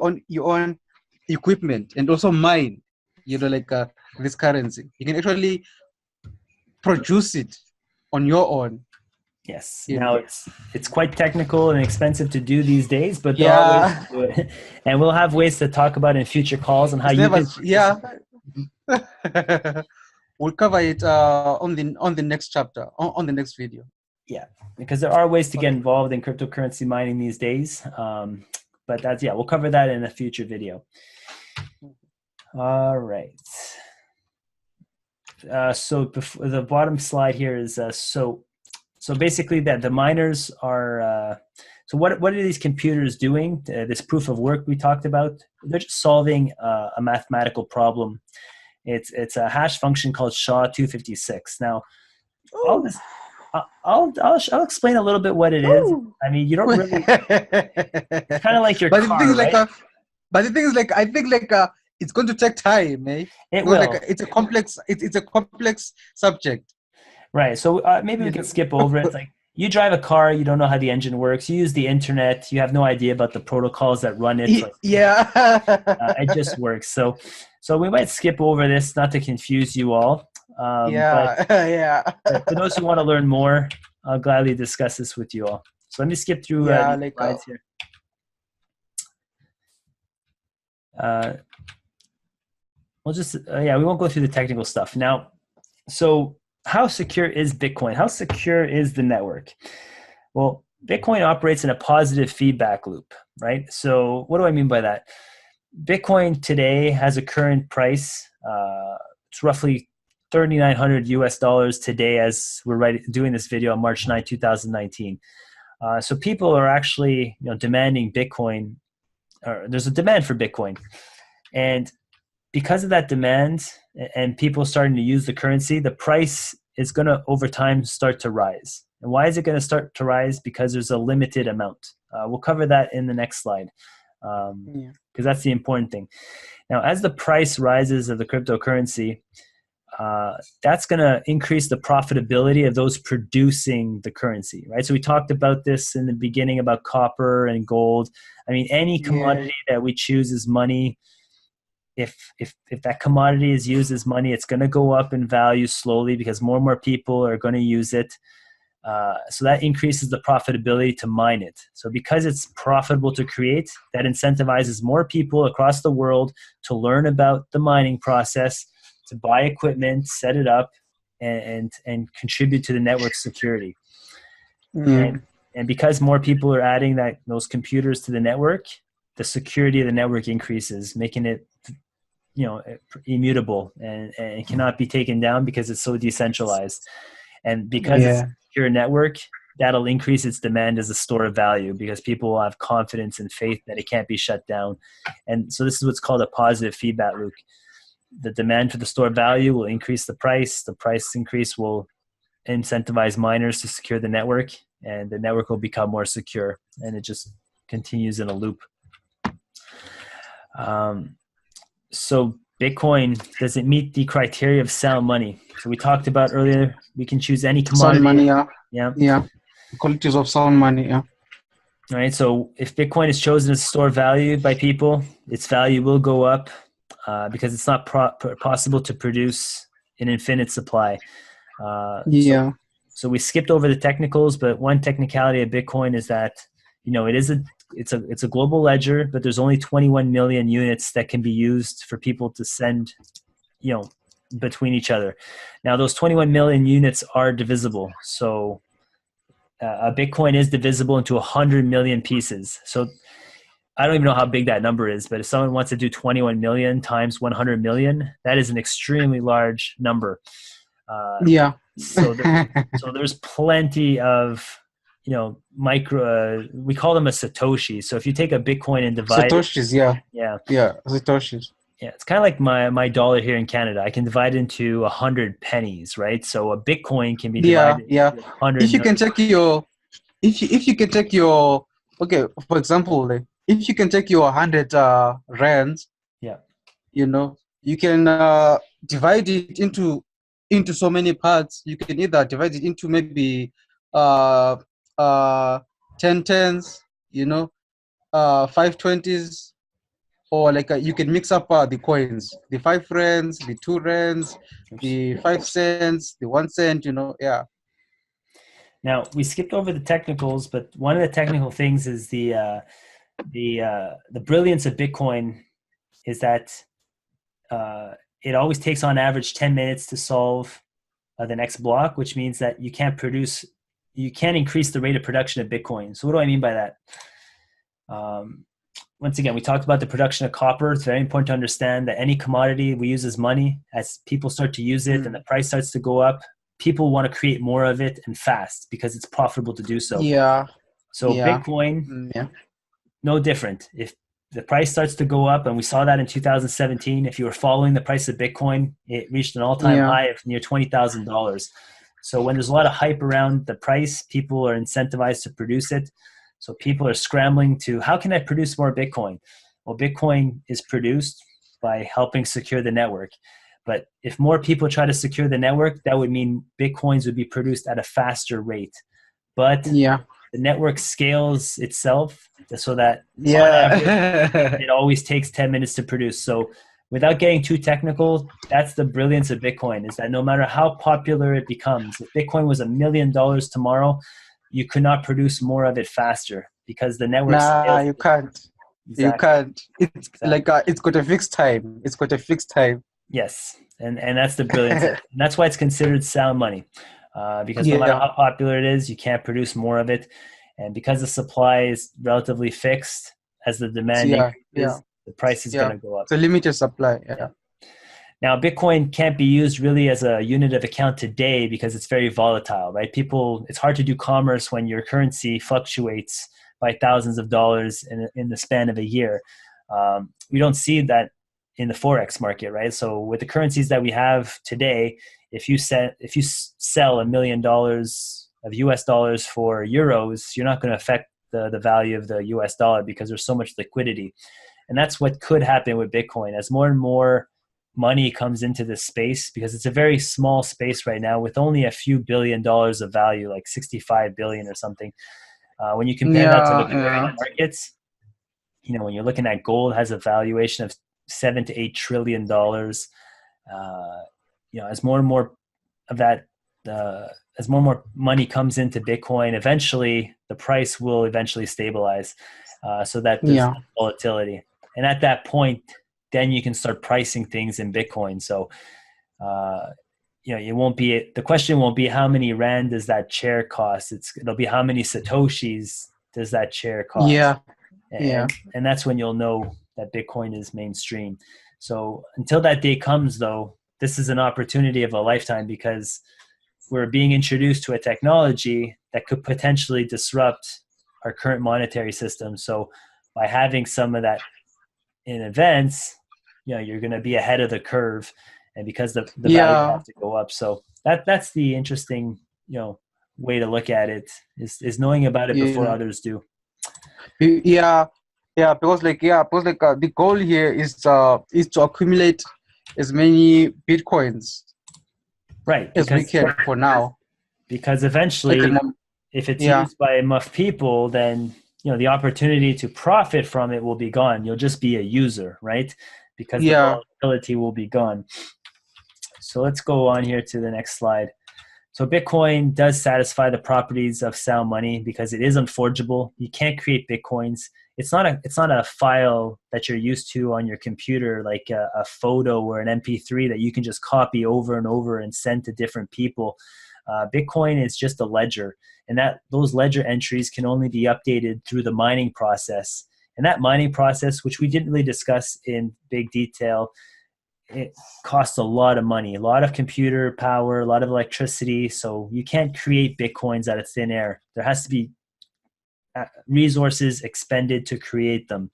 own equipment and also mine. Like this currency, you can actually produce it on your own. Yes. Now it's quite technical and expensive to do these days, but there are ways to do it. And we'll have ways to talk about in future calls on how you can. Yeah. We'll cover it on the next chapter, on the next video. Yeah, because there are ways to get involved in cryptocurrency mining these days. But we'll cover that in a future video. All right. So before, the bottom slide here is so basically that the miners are. So what are these computers doing? This proof of work we talked about, they're just solving a mathematical problem. It's a hash function called SHA-256. Now, all this. I'll explain a little bit what it is. I mean, you don't really. It's kind of like your car, right? But the thing is, I think it's going to take time, eh? It will. It's a complex. It's a complex subject. Right. So maybe we can skip over it. Like, you drive a car, you don't know how the engine works. You use the internet, you have no idea about the protocols that run it. It just works. So we might skip over this, not to confuse you all. But for those who want to learn more, I'll gladly discuss this with you all. So let me skip through these slides here. We'll just we won't go through the technical stuff now. So how secure is Bitcoin? How secure is the network? Well, Bitcoin operates in a positive feedback loop, right? So what do I mean by that? Bitcoin today has a current price. It's roughly 3,900 US dollars today as we're doing this video on March 9, 2019. So people are actually demanding Bitcoin, or there's a demand for Bitcoin. And because of that demand and people starting to use the currency, the price is going to over time start to rise. And why is it going to start to rise? Because there's a limited amount. We'll cover that in the next slide, because that's the important thing. Now, as the price rises of the cryptocurrency, that's going to increase the profitability of those producing the currency, right? So we talked about this in the beginning about copper and gold. I mean, any commodity that we choose as money, if that commodity is used as money, it's going to go up in value slowly because more and more people are going to use it. So that increases the profitability to mine it. So because it's profitable to create, that incentivizes more people across the world to learn about the mining process, to buy equipment, set it up, and contribute to the network security. And because more people are adding those computers to the network, the security of the network increases, making it immutable and cannot be taken down because it's so decentralized. And because it's a secure network, that'll increase its demand as a store of value because people will have confidence and faith that it can't be shut down. And so this is what's called a positive feedback loop. The demand for the store of value will increase the price. The price increase will incentivize miners to secure the network, and the network will become more secure. And it just continues in a loop. So Bitcoin, does it meet the criteria of sound money? So we talked about earlier, we can choose any commodity. Sound money, yeah. Qualities of sound money, yeah. All right, so if Bitcoin is chosen as store value by people, its value will go up because it's not possible to produce an infinite supply. So we skipped over the technicals, but one technicality of Bitcoin is that it's a global ledger, but there's only 21 million units that can be used for people to send, between each other. Now, those 21 million units are divisible. So a Bitcoin is divisible into 100 million pieces. So I don't even know how big that number is, but if someone wants to do 21 million times 100 million, that is an extremely large number. So there's plenty of micro, we call them a Satoshi. So if you take a Bitcoin and divide Satoshis, Satoshis. Yeah, it's kind of like my dollar here in Canada. I can divide into 100 pennies, right? So a Bitcoin can be divided into 100 if you can check your okay, for example, if you can take your 100 rands, you can divide it into so many parts. You can either divide it into maybe 10 tens, 5 20s, or you can mix up the coins, the 5 rands, the 2 rands, the 5 cents, the 1 cent, Now we skipped over the technicals, but one of the technical things is the brilliance of Bitcoin is that it always takes on average 10 minutes to solve the next block, which means that you can't increase the rate of production of Bitcoin. So what do I mean by that? Once again, we talked about the production of copper. It's very important to understand that any commodity we use as money, as people start to use it and the price starts to go up, people want to create more of it and fast because it's profitable to do so. Bitcoin, no different. If the price starts to go up, and we saw that in 2017, if you were following the price of Bitcoin, it reached an all-time high of near $20,000. So when there's a lot of hype around the price, people are incentivized to produce it. So people are scrambling to, how can I produce more Bitcoin? Well, Bitcoin is produced by helping secure the network. But if more people try to secure the network, that would mean Bitcoins would be produced at a faster rate. But the network scales itself so that on average, it always takes 10 minutes to produce. So without getting too technical, that's the brilliance of Bitcoin, is that no matter how popular it becomes, if Bitcoin was $1 million tomorrow, you could not produce more of it faster because the network scales. You can't. Exactly. You can't. It's it's got a fixed time. It's got a fixed time. Yes, and that's the brilliance. And that's why it's considered sound money, because no matter how popular it is, you can't produce more of it, and because the supply is relatively fixed as the demand increases, the price is going Yeah. to go up. It's a limited supply. Yeah. Yeah. Now, Bitcoin can't be used really as a unit of account today because it's very volatile, right? It's hard to do commerce when your currency fluctuates by thousands of dollars in the span of a year. We don't see that in the Forex market, right? So with the currencies that we have today, if you sell $1 million of US dollars for euros, you're not going to affect the value of the US dollar because there's so much liquidity. And that's what could happen with Bitcoin as more and more money comes into this space, because it's a very small space right now with only a few $1 billion of value, like 65 billion or something. When you compare that to the Yeah. current Yeah. markets, when you're looking at gold has a valuation of $7 to $8 trillion. As more and more of that, as more and more money comes into Bitcoin, eventually the price will eventually stabilize, so that there's Yeah. volatility. And at that point, then you can start pricing things in Bitcoin. So, the question won't be how many rand does that chair cost. It'll be how many satoshis does that chair cost, Yeah. Yeah. and that's when you'll know that Bitcoin is mainstream. So until that day comes, though, this is an opportunity of a lifetime, because we're being introduced to a technology that could potentially disrupt our current monetary system. So by having some of that in advance, you're going to be ahead of the curve, and because the value will Yeah. have to go up. So that's the interesting way to look at it, is knowing about it before Yeah. others do. Yeah. Because the goal here is to accumulate as many bitcoins Right, as we can for now. because At the eventually, moment. if it's Yeah. used by enough people, then the opportunity to profit from it will be gone. You'll just be a user, right? Because the Yeah. volatility will be gone. So let's go on here to the next slide. So Bitcoin does satisfy the properties of sound money because it is unforgeable. You can't create Bitcoins. It's not a file that you're used to on your computer, like a photo or an MP3 that you can just copy over and over and send to different people. Bitcoin is just a ledger, and those ledger entries can only be updated through the mining process. And that mining process, which we didn't really discuss in big detail, it costs a lot of money, a lot of computer power, a lot of electricity. So you can't create Bitcoins out of thin air. There has to be resources expended to create them.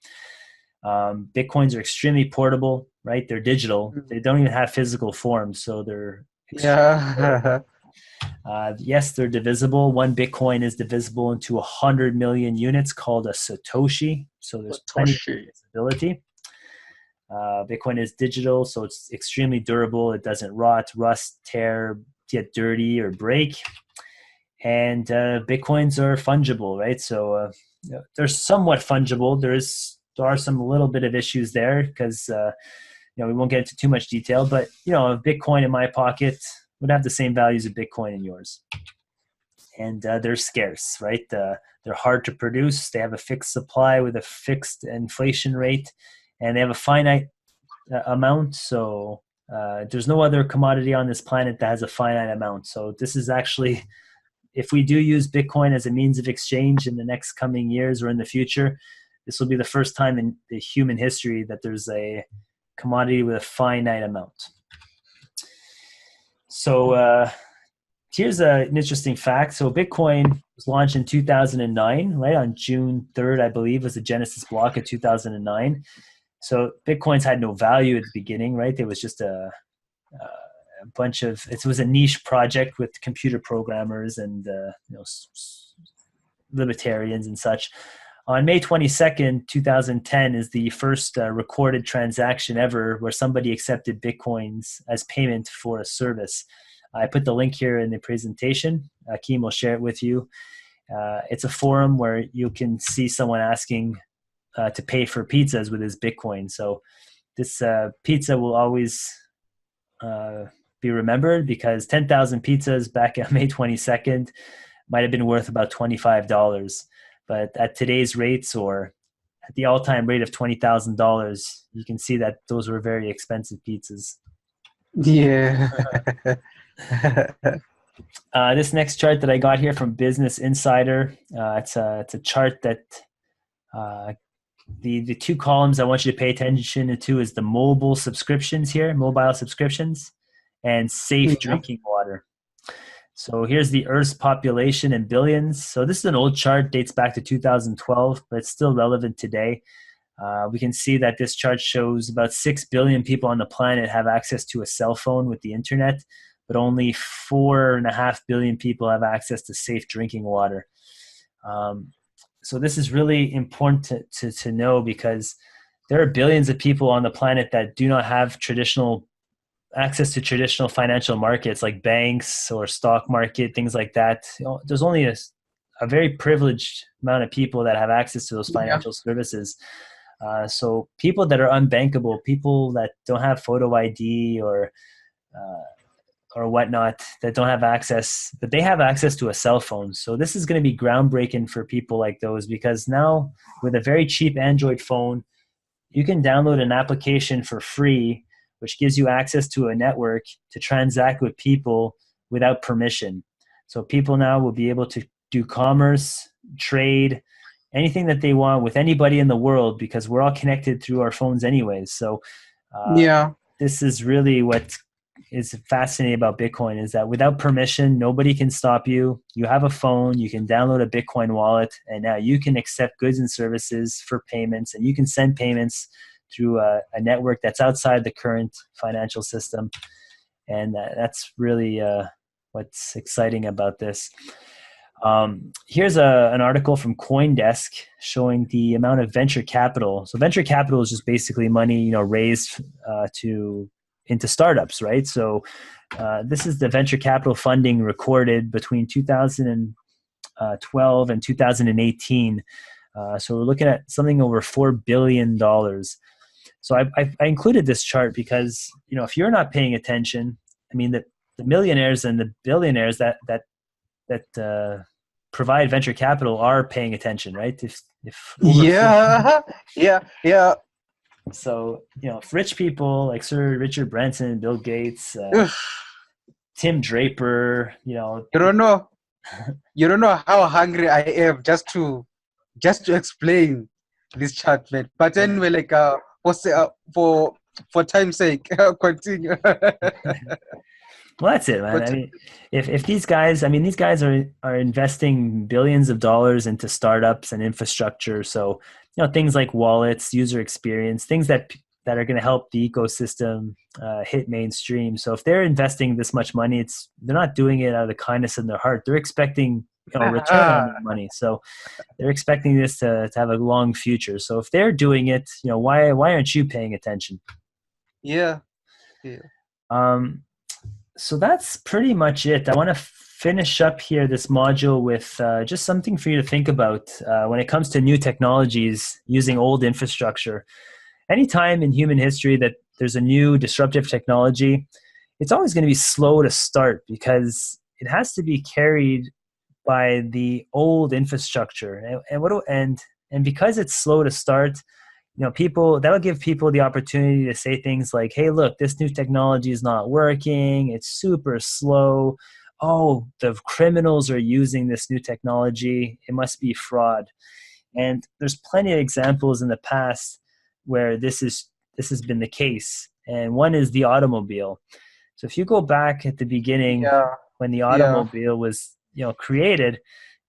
Bitcoins are extremely portable, right? They're digital. They don't even have physical forms, so they're extremely Yeah. portable. Yes, they're divisible. One Bitcoin is divisible into 100 million units, called a Satoshi. So there's plenty of Satoshi. divisibility. Bitcoin is digital, so it's extremely durable. It doesn't rot, rust, tear, get dirty, or break. And Bitcoins are fungible, right? So they're somewhat fungible. There are some little bit of issues there because we won't get into too much detail. But a Bitcoin in my pocket would have the same values of Bitcoin in yours, and they're scarce, right? They're hard to produce. They have a fixed supply with a fixed inflation rate, and they have a finite amount. So there's no other commodity on this planet that has a finite amount. So this is actually, if we do use Bitcoin as a means of exchange in the next coming years or in the future, this will be the first time in the human history that there's a commodity with a finite amount. So here's an interesting fact. So Bitcoin was launched in 2009, right? On June 3rd, I believe, was the Genesis block of 2009. So Bitcoins had no value at the beginning, right? It was just a bunch of, it was a niche project with computer programmers and libertarians and such. On May 22nd, 2010 is the first recorded transaction ever where somebody accepted Bitcoins as payment for a service. I put the link here in the presentation. Akim will share it with you. It's a forum where you can see someone asking to pay for pizzas with his Bitcoin. So this pizza will always be remembered because 10,000 pizzas back on May 22nd might have been worth about $25. But at today's rates, or at the all-time rate of $20,000, you can see that those were very expensive pizzas. Yeah. This next chart that I got here from Business Insider, it's a chart that The two columns I want you to pay attention to is the mobile subscriptions here, mobile subscriptions, and safe Yeah. drinking water. So here's the Earth's population in billions. So this is an old chart, dates back to 2012, but it's still relevant today. We can see that this chart shows about 6 billion people on the planet have access to a cell phone with the internet, but only 4.5 billion people have access to safe drinking water. So this is really important to know, because there are billions of people on the planet that do not have traditional access to traditional financial markets like banks or stock market, things like that. There's only a very privileged amount of people that have access to those Yeah. financial services. So people that are unbankable, people that don't have photo ID or whatnot, that don't have access, but they have access to a cell phone. So this is going to be groundbreaking for people like those, because now with a very cheap Android phone, you can download an application for free, which gives you access to a network to transact with people without permission. So people now will be able to do commerce, trade, anything that they want with anybody in the world, because we're all connected through our phones anyways. So uh, Yeah. this is really what is fascinating about Bitcoin, is that without permission, nobody can stop you. You have a phone, you can download a Bitcoin wallet, and now you can accept goods and services for payments, and you can send payments through a network that's outside the current financial system. And that's really what's exciting about this. Here's an article from CoinDesk showing the amount of venture capital. So venture capital is just basically money, raised into startups, right? So this is the venture capital funding recorded between 2012 and 2018. So we're looking at something over $4 billion. So I included this chart because, if you're not paying attention, I mean, the millionaires and the billionaires that provide venture capital are paying attention, right? If over Yeah. Yeah. Yeah. so, if rich people like Sir Richard Branson, Bill Gates, Ugh, Tim Draper, you don't know. You don't know how hungry I am just to explain this chart, man. But yeah. anyway, like for time's sake, continue. Well, that's it, man. I Continue. mean, if these guys, these guys are investing billions of dollars into startups and infrastructure. So, things like wallets, user experience, things that are going to help the ecosystem hit mainstream. So, if they're investing this much money, they're not doing it out of the kindness in their heart. They're expecting a return on their money. So, they're expecting this to have a long future. So, if they're doing it, why aren't you paying attention? Yeah. Yeah. Um, so that's pretty much it. I want to finish up here this module with just something for you to think about when it comes to new technologies using old infrastructure. Anytime in human history that there's a new disruptive technology, it's always going to be slow to start because it has to be carried by the old infrastructure. And because it's slow to start, people, that'll give people the opportunity to say things like, hey, look, this new technology is not working, it's super slow, oh, the criminals are using this new technology, it must be fraud. And there's plenty of examples in the past where this has been the case, and one is the automobile. So if you go back at the beginning, Yeah. when the Yeah. automobile was created,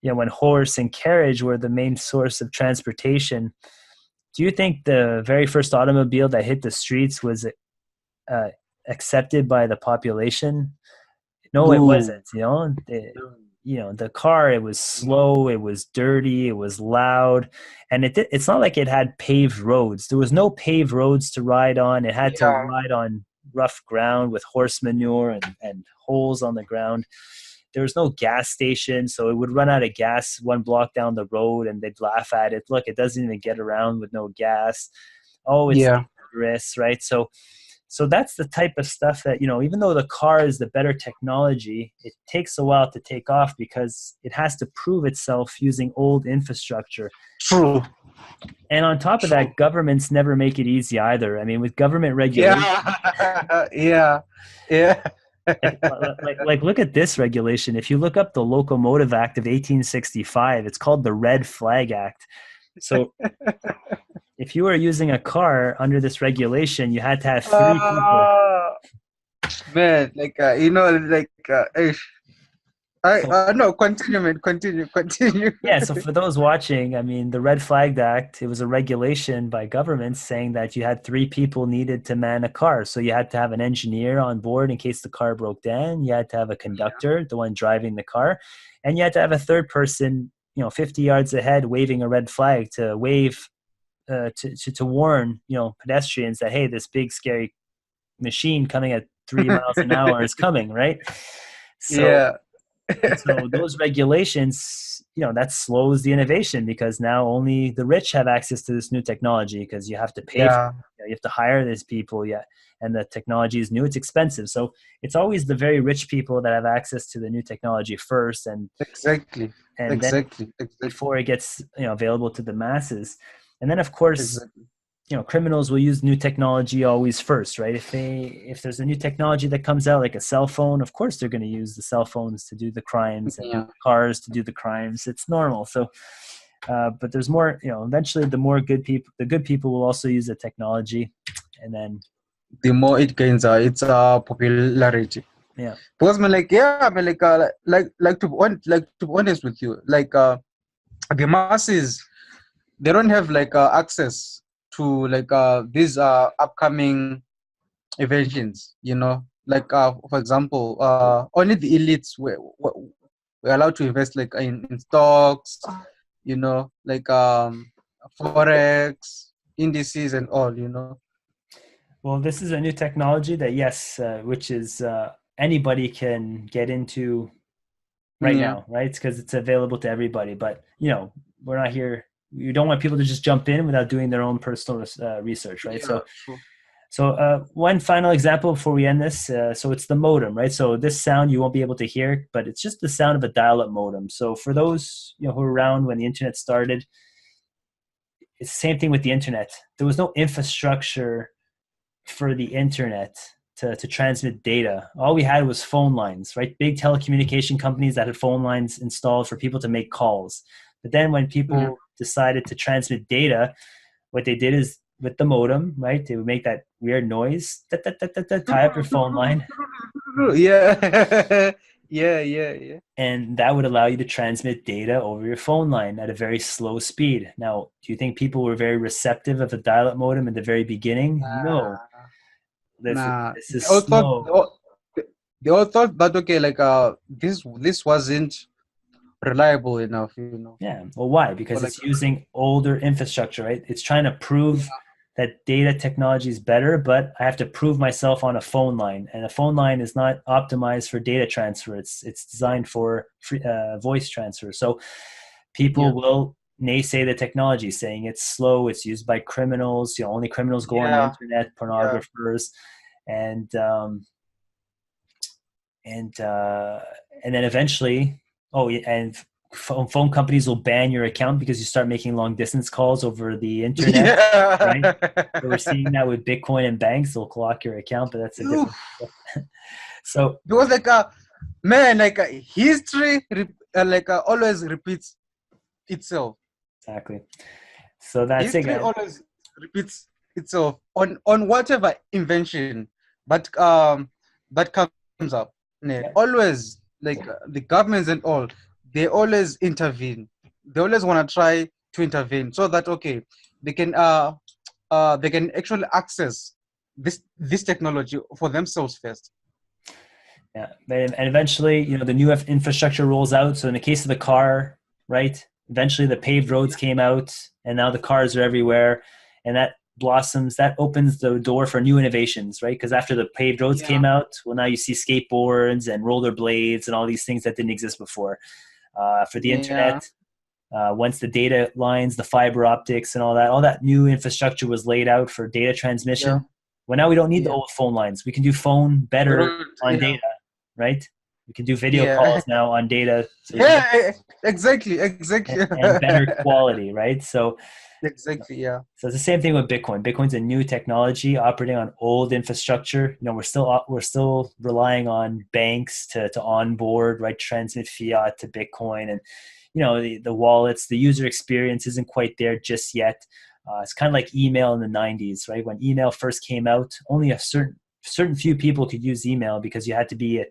when horse and carriage were the main source of transportation, do you think the very first automobile that hit the streets was uh, accepted by the population? No, it wasn't. No. The car, it was slow, it was dirty, it was loud, and it's not like it had paved roads. There was no paved roads to ride on. It had to Yeah. ride on rough ground with horse manure and holes on the ground. There was no gas station, so it would run out of gas one block down the road, and they'd laugh at it. Look, it doesn't even get around with no gas. Oh, it's Yeah. dangerous, right? So that's the type of stuff that, even though the car is the better technology, it takes a while to take off because it has to prove itself using old infrastructure. True. And on top of True. that, governments never make it easy either. I mean, with government regulation, Yeah. Yeah. Yeah. like look at this regulation. If you look up the Locomotive Act of 1865, it's called the Red Flag Act. So if you were using a car under this regulation, you had to have three people. Uh, man, like like So no, continue, man, continue. yeah, so for those watching, I mean, the Red Flag Act, it was a regulation by government saying that you had three people needed to man a car. So you had to have an engineer on board in case the car broke down. You had to have a Yeah. conductor, the one driving the car, and you had to have a third person, 50 yards ahead, waving a red flag to wave to warn, pedestrians that hey, this big scary machine coming at 3 miles an hour is coming, right? So Yeah. and so those regulations, that slows the innovation because now only the rich have access to this new technology because you have to pay for Yeah, it. You have to hire these people, yeah, and the technology is new, it's expensive. So it's always the very rich people that have access to the new technology first, exactly. and then Exactly. before it gets available to the masses. And then of course, Exactly. criminals will use new technology always first, right? If there's a new technology that comes out like a cell phone, of course they're going to use the cell phones to do the crimes and Yeah. cars to do the crimes. It's normal. So but there's more, eventually the good people will also use the technology, and then The more it gains its popularity. yeah. Because man, like to be honest with you, the masses, they don't have access to these upcoming inventions. For example, only the elites were allowed to invest in stocks, forex, indices, and all. Well, this is a new technology that yes, which is anybody can get into right Yeah. now, right? Because it's available to everybody. But we're not here. You don't want people to just jump in without doing their own personal research, right? Yeah. So, True. one final example before we end this. So it's the modem, right? So this sound you won't be able to hear, but it's just the sound of a dial-up modem. So for those who were around when the internet started, it's the same thing with the internet. There was no infrastructure for the internet to transmit data. All we had was phone lines, right? Big telecommunication companies that had phone lines installed for people to make calls. But then when Yeah. people decided to transmit data, what they did is with the modem, right? They would make that weird noise, tie up your phone line, Yeah. Yeah. and that would allow you to transmit data over your phone line at a very slow speed. Now, do you think people were very receptive of the dial-up modem in the very beginning? No. Nah, This is nah. this is slow. They all thought that okay, this wasn't reliable enough, Yeah. Well, why? for Because it's using older infrastructure, right? It's trying to prove yeah, that data technology is better, but I have to prove myself on a phone line, and a phone line is not optimized for data transfer. It's designed for voice transfer. So yeah, people will naysay the technology, saying it's slow, it's used by criminals. Only criminals go on the yeah, internet, yeah, pornographers, and and uh, and then eventually, oh, yeah, and phone companies will ban your account because you start making long distance calls over the internet, right? So we're yeah. seeing that with Bitcoin and banks. They'll lock your account, but that's a different. Oof. So Because man, history always repeats itself. exactly. So that's it, History guys. always repeats itself on whatever invention that that comes up. Yeah. Always the governments and all, they always intervene. They always want to try to intervene so that okay, they can they can actually access this technology for themselves first. Yeah, and eventually, the new infrastructure rolls out. So in the case of the car, right? Eventually, the paved roads Yeah, came out, and now the cars are everywhere, and that blossoms. That opens the door for new innovations, right? Because after the paved roads yeah, came out, well, now you see skateboards and rollerblades and all these things that didn't exist before. For the internet, yeah, once the data lines, the fiber optics, and all that new infrastructure was laid out for data yeah, transmission. Well, now we don't need the yeah. old phone lines. We can do phone We better don't, on yeah, data, right? We can do video yeah, calls now on data, so we can get yeah. Exactly. and better quality, right? So, Exactly. Yeah. so it's the same thing with Bitcoin. Bitcoin's a new technology operating on old infrastructure. We're still relying on banks to onboard, right? Transmit fiat to Bitcoin, and the wallets, the user experience isn't quite there just yet. It's kind of like email in the 90s, right? When email first came out, only a certain few people could use email because you had to be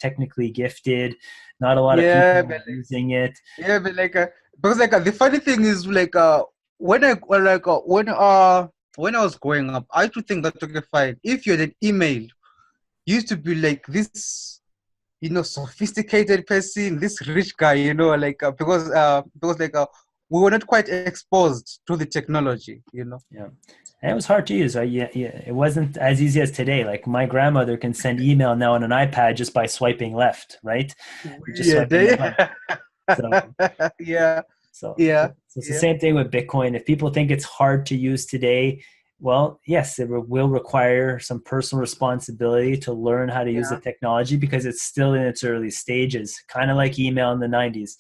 technically gifted. Not a lot of Yeah, people were but like, using it. yeah, but like, because like the funny thing is like, when I like when I was growing up, I used to think that okay, fine. If you had an email, you used to be like this, sophisticated person, this rich guy, because like we were not quite exposed to the technology. Yeah. And it was hard to use. Right? Yeah, yeah. It wasn't as easy as today. Like my grandmother can send email now on an iPad just by swiping left, right? Just Yeah, swiping the they, button. So, yeah, so, yeah, so it's the yeah, same thing with Bitcoin. If people think it's hard to use today, well, yes, it will require some personal responsibility to learn how to use the yeah, technology because it's still in its early stages, kind of like email in the 90s.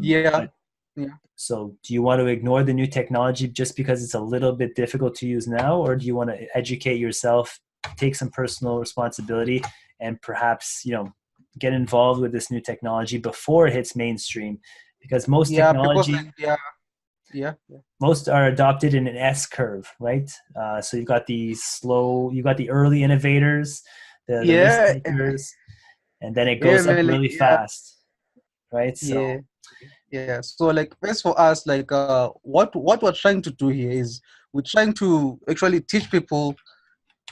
yeah, But yeah. so, do you want to ignore the new technology just because it's a little bit difficult to use now, or do you want to educate yourself, take some personal responsibility, and perhaps get involved with this new technology before it hits mainstream? Because most Yeah, because like technology, yeah, yeah, most are adopted in an S curve, right? So you've got the early innovators, the risk yeah, takers, and then it yeah, goes up man, like really yeah, fast, right? yeah, So, yeah. So like as for us, like what we're trying to do here is we're trying to actually teach people,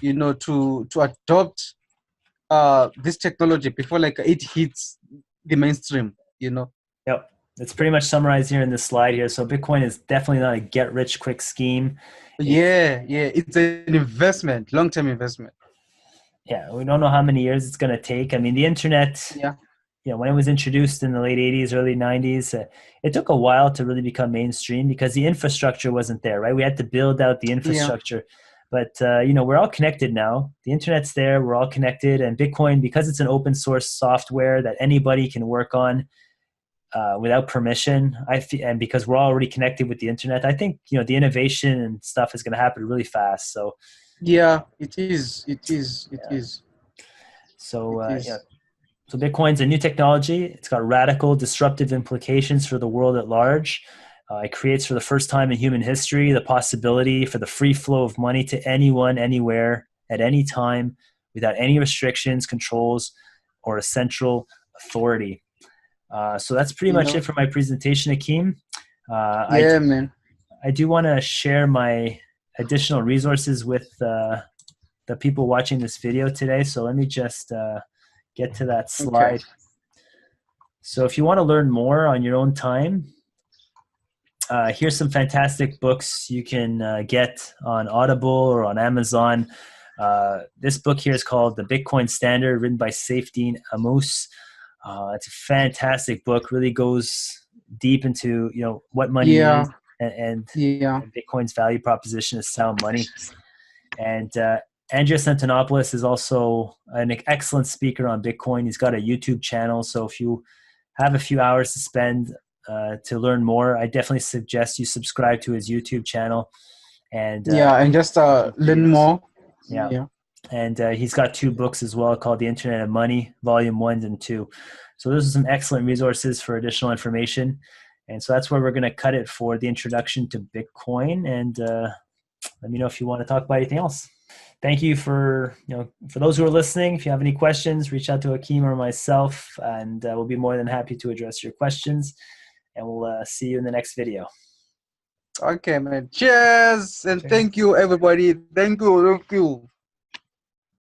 to adopt this technology before like it hits the mainstream. yep. It's pretty much summarized here in this slide here. So Bitcoin is definitely not a get rich quick scheme. It's Yeah, yeah, it's an investment, long-term investment. Yeah, we don't know how many years it's going to take. I mean, the internet, Yeah, when it was introduced in the late 80s, early 90s, it took a while to really become mainstream because the infrastructure wasn't there, right? We had to build out the yeah, infrastructure. But we're all connected now. The internet's there. We're all connected, and Bitcoin, because it's an open source software that anybody can work on, without permission. And because we're already connected with the internet, I think the innovation and stuff is going to happen really fast. So yeah. It is. It is. It yeah. is. So It yeah. is. So Bitcoin's a new technology. It's got radical, disruptive implications for the world at large. It creates, for the first time in human history, the possibility for the free flow of money to anyone, anywhere, at any time, without any restrictions, controls, or a central authority. So that's pretty You much it know. for my presentation, Akim. I Yeah, man. I do want to share my additional resources with the people watching this video today. So let me just get to that Okay. slide. So if you want to learn more on your own time, here's some fantastic books you can get on Audible or on Amazon. This book here is called The Bitcoin Standard, written by Saifedean Ammous. It's a fantastic book. Really goes deep into what money is Yeah. and Yeah. Bitcoin's value proposition is sound money. And Andreas Antonopoulos is also an excellent speaker on Bitcoin. He's got a YouTube channel, so if you have a few hours to spend to learn more, I definitely suggest you subscribe to his YouTube channel and Yeah. And just watch his learn videos. more. Yeah. Yeah. And he's got two books as well called The Internet of Money, Volume 1 and 2. So those are some excellent resources for additional information. And so that's where we're going to cut it for the introduction to Bitcoin. And let me know if you want to talk about anything else. Thank you for those who are listening. If you have any questions, reach out to Akim or myself, and we'll be more than happy to address your questions. And we'll see you in the next video. Okay, man. Cheers and Cheers. thank you, everybody. Thank you. Thank you.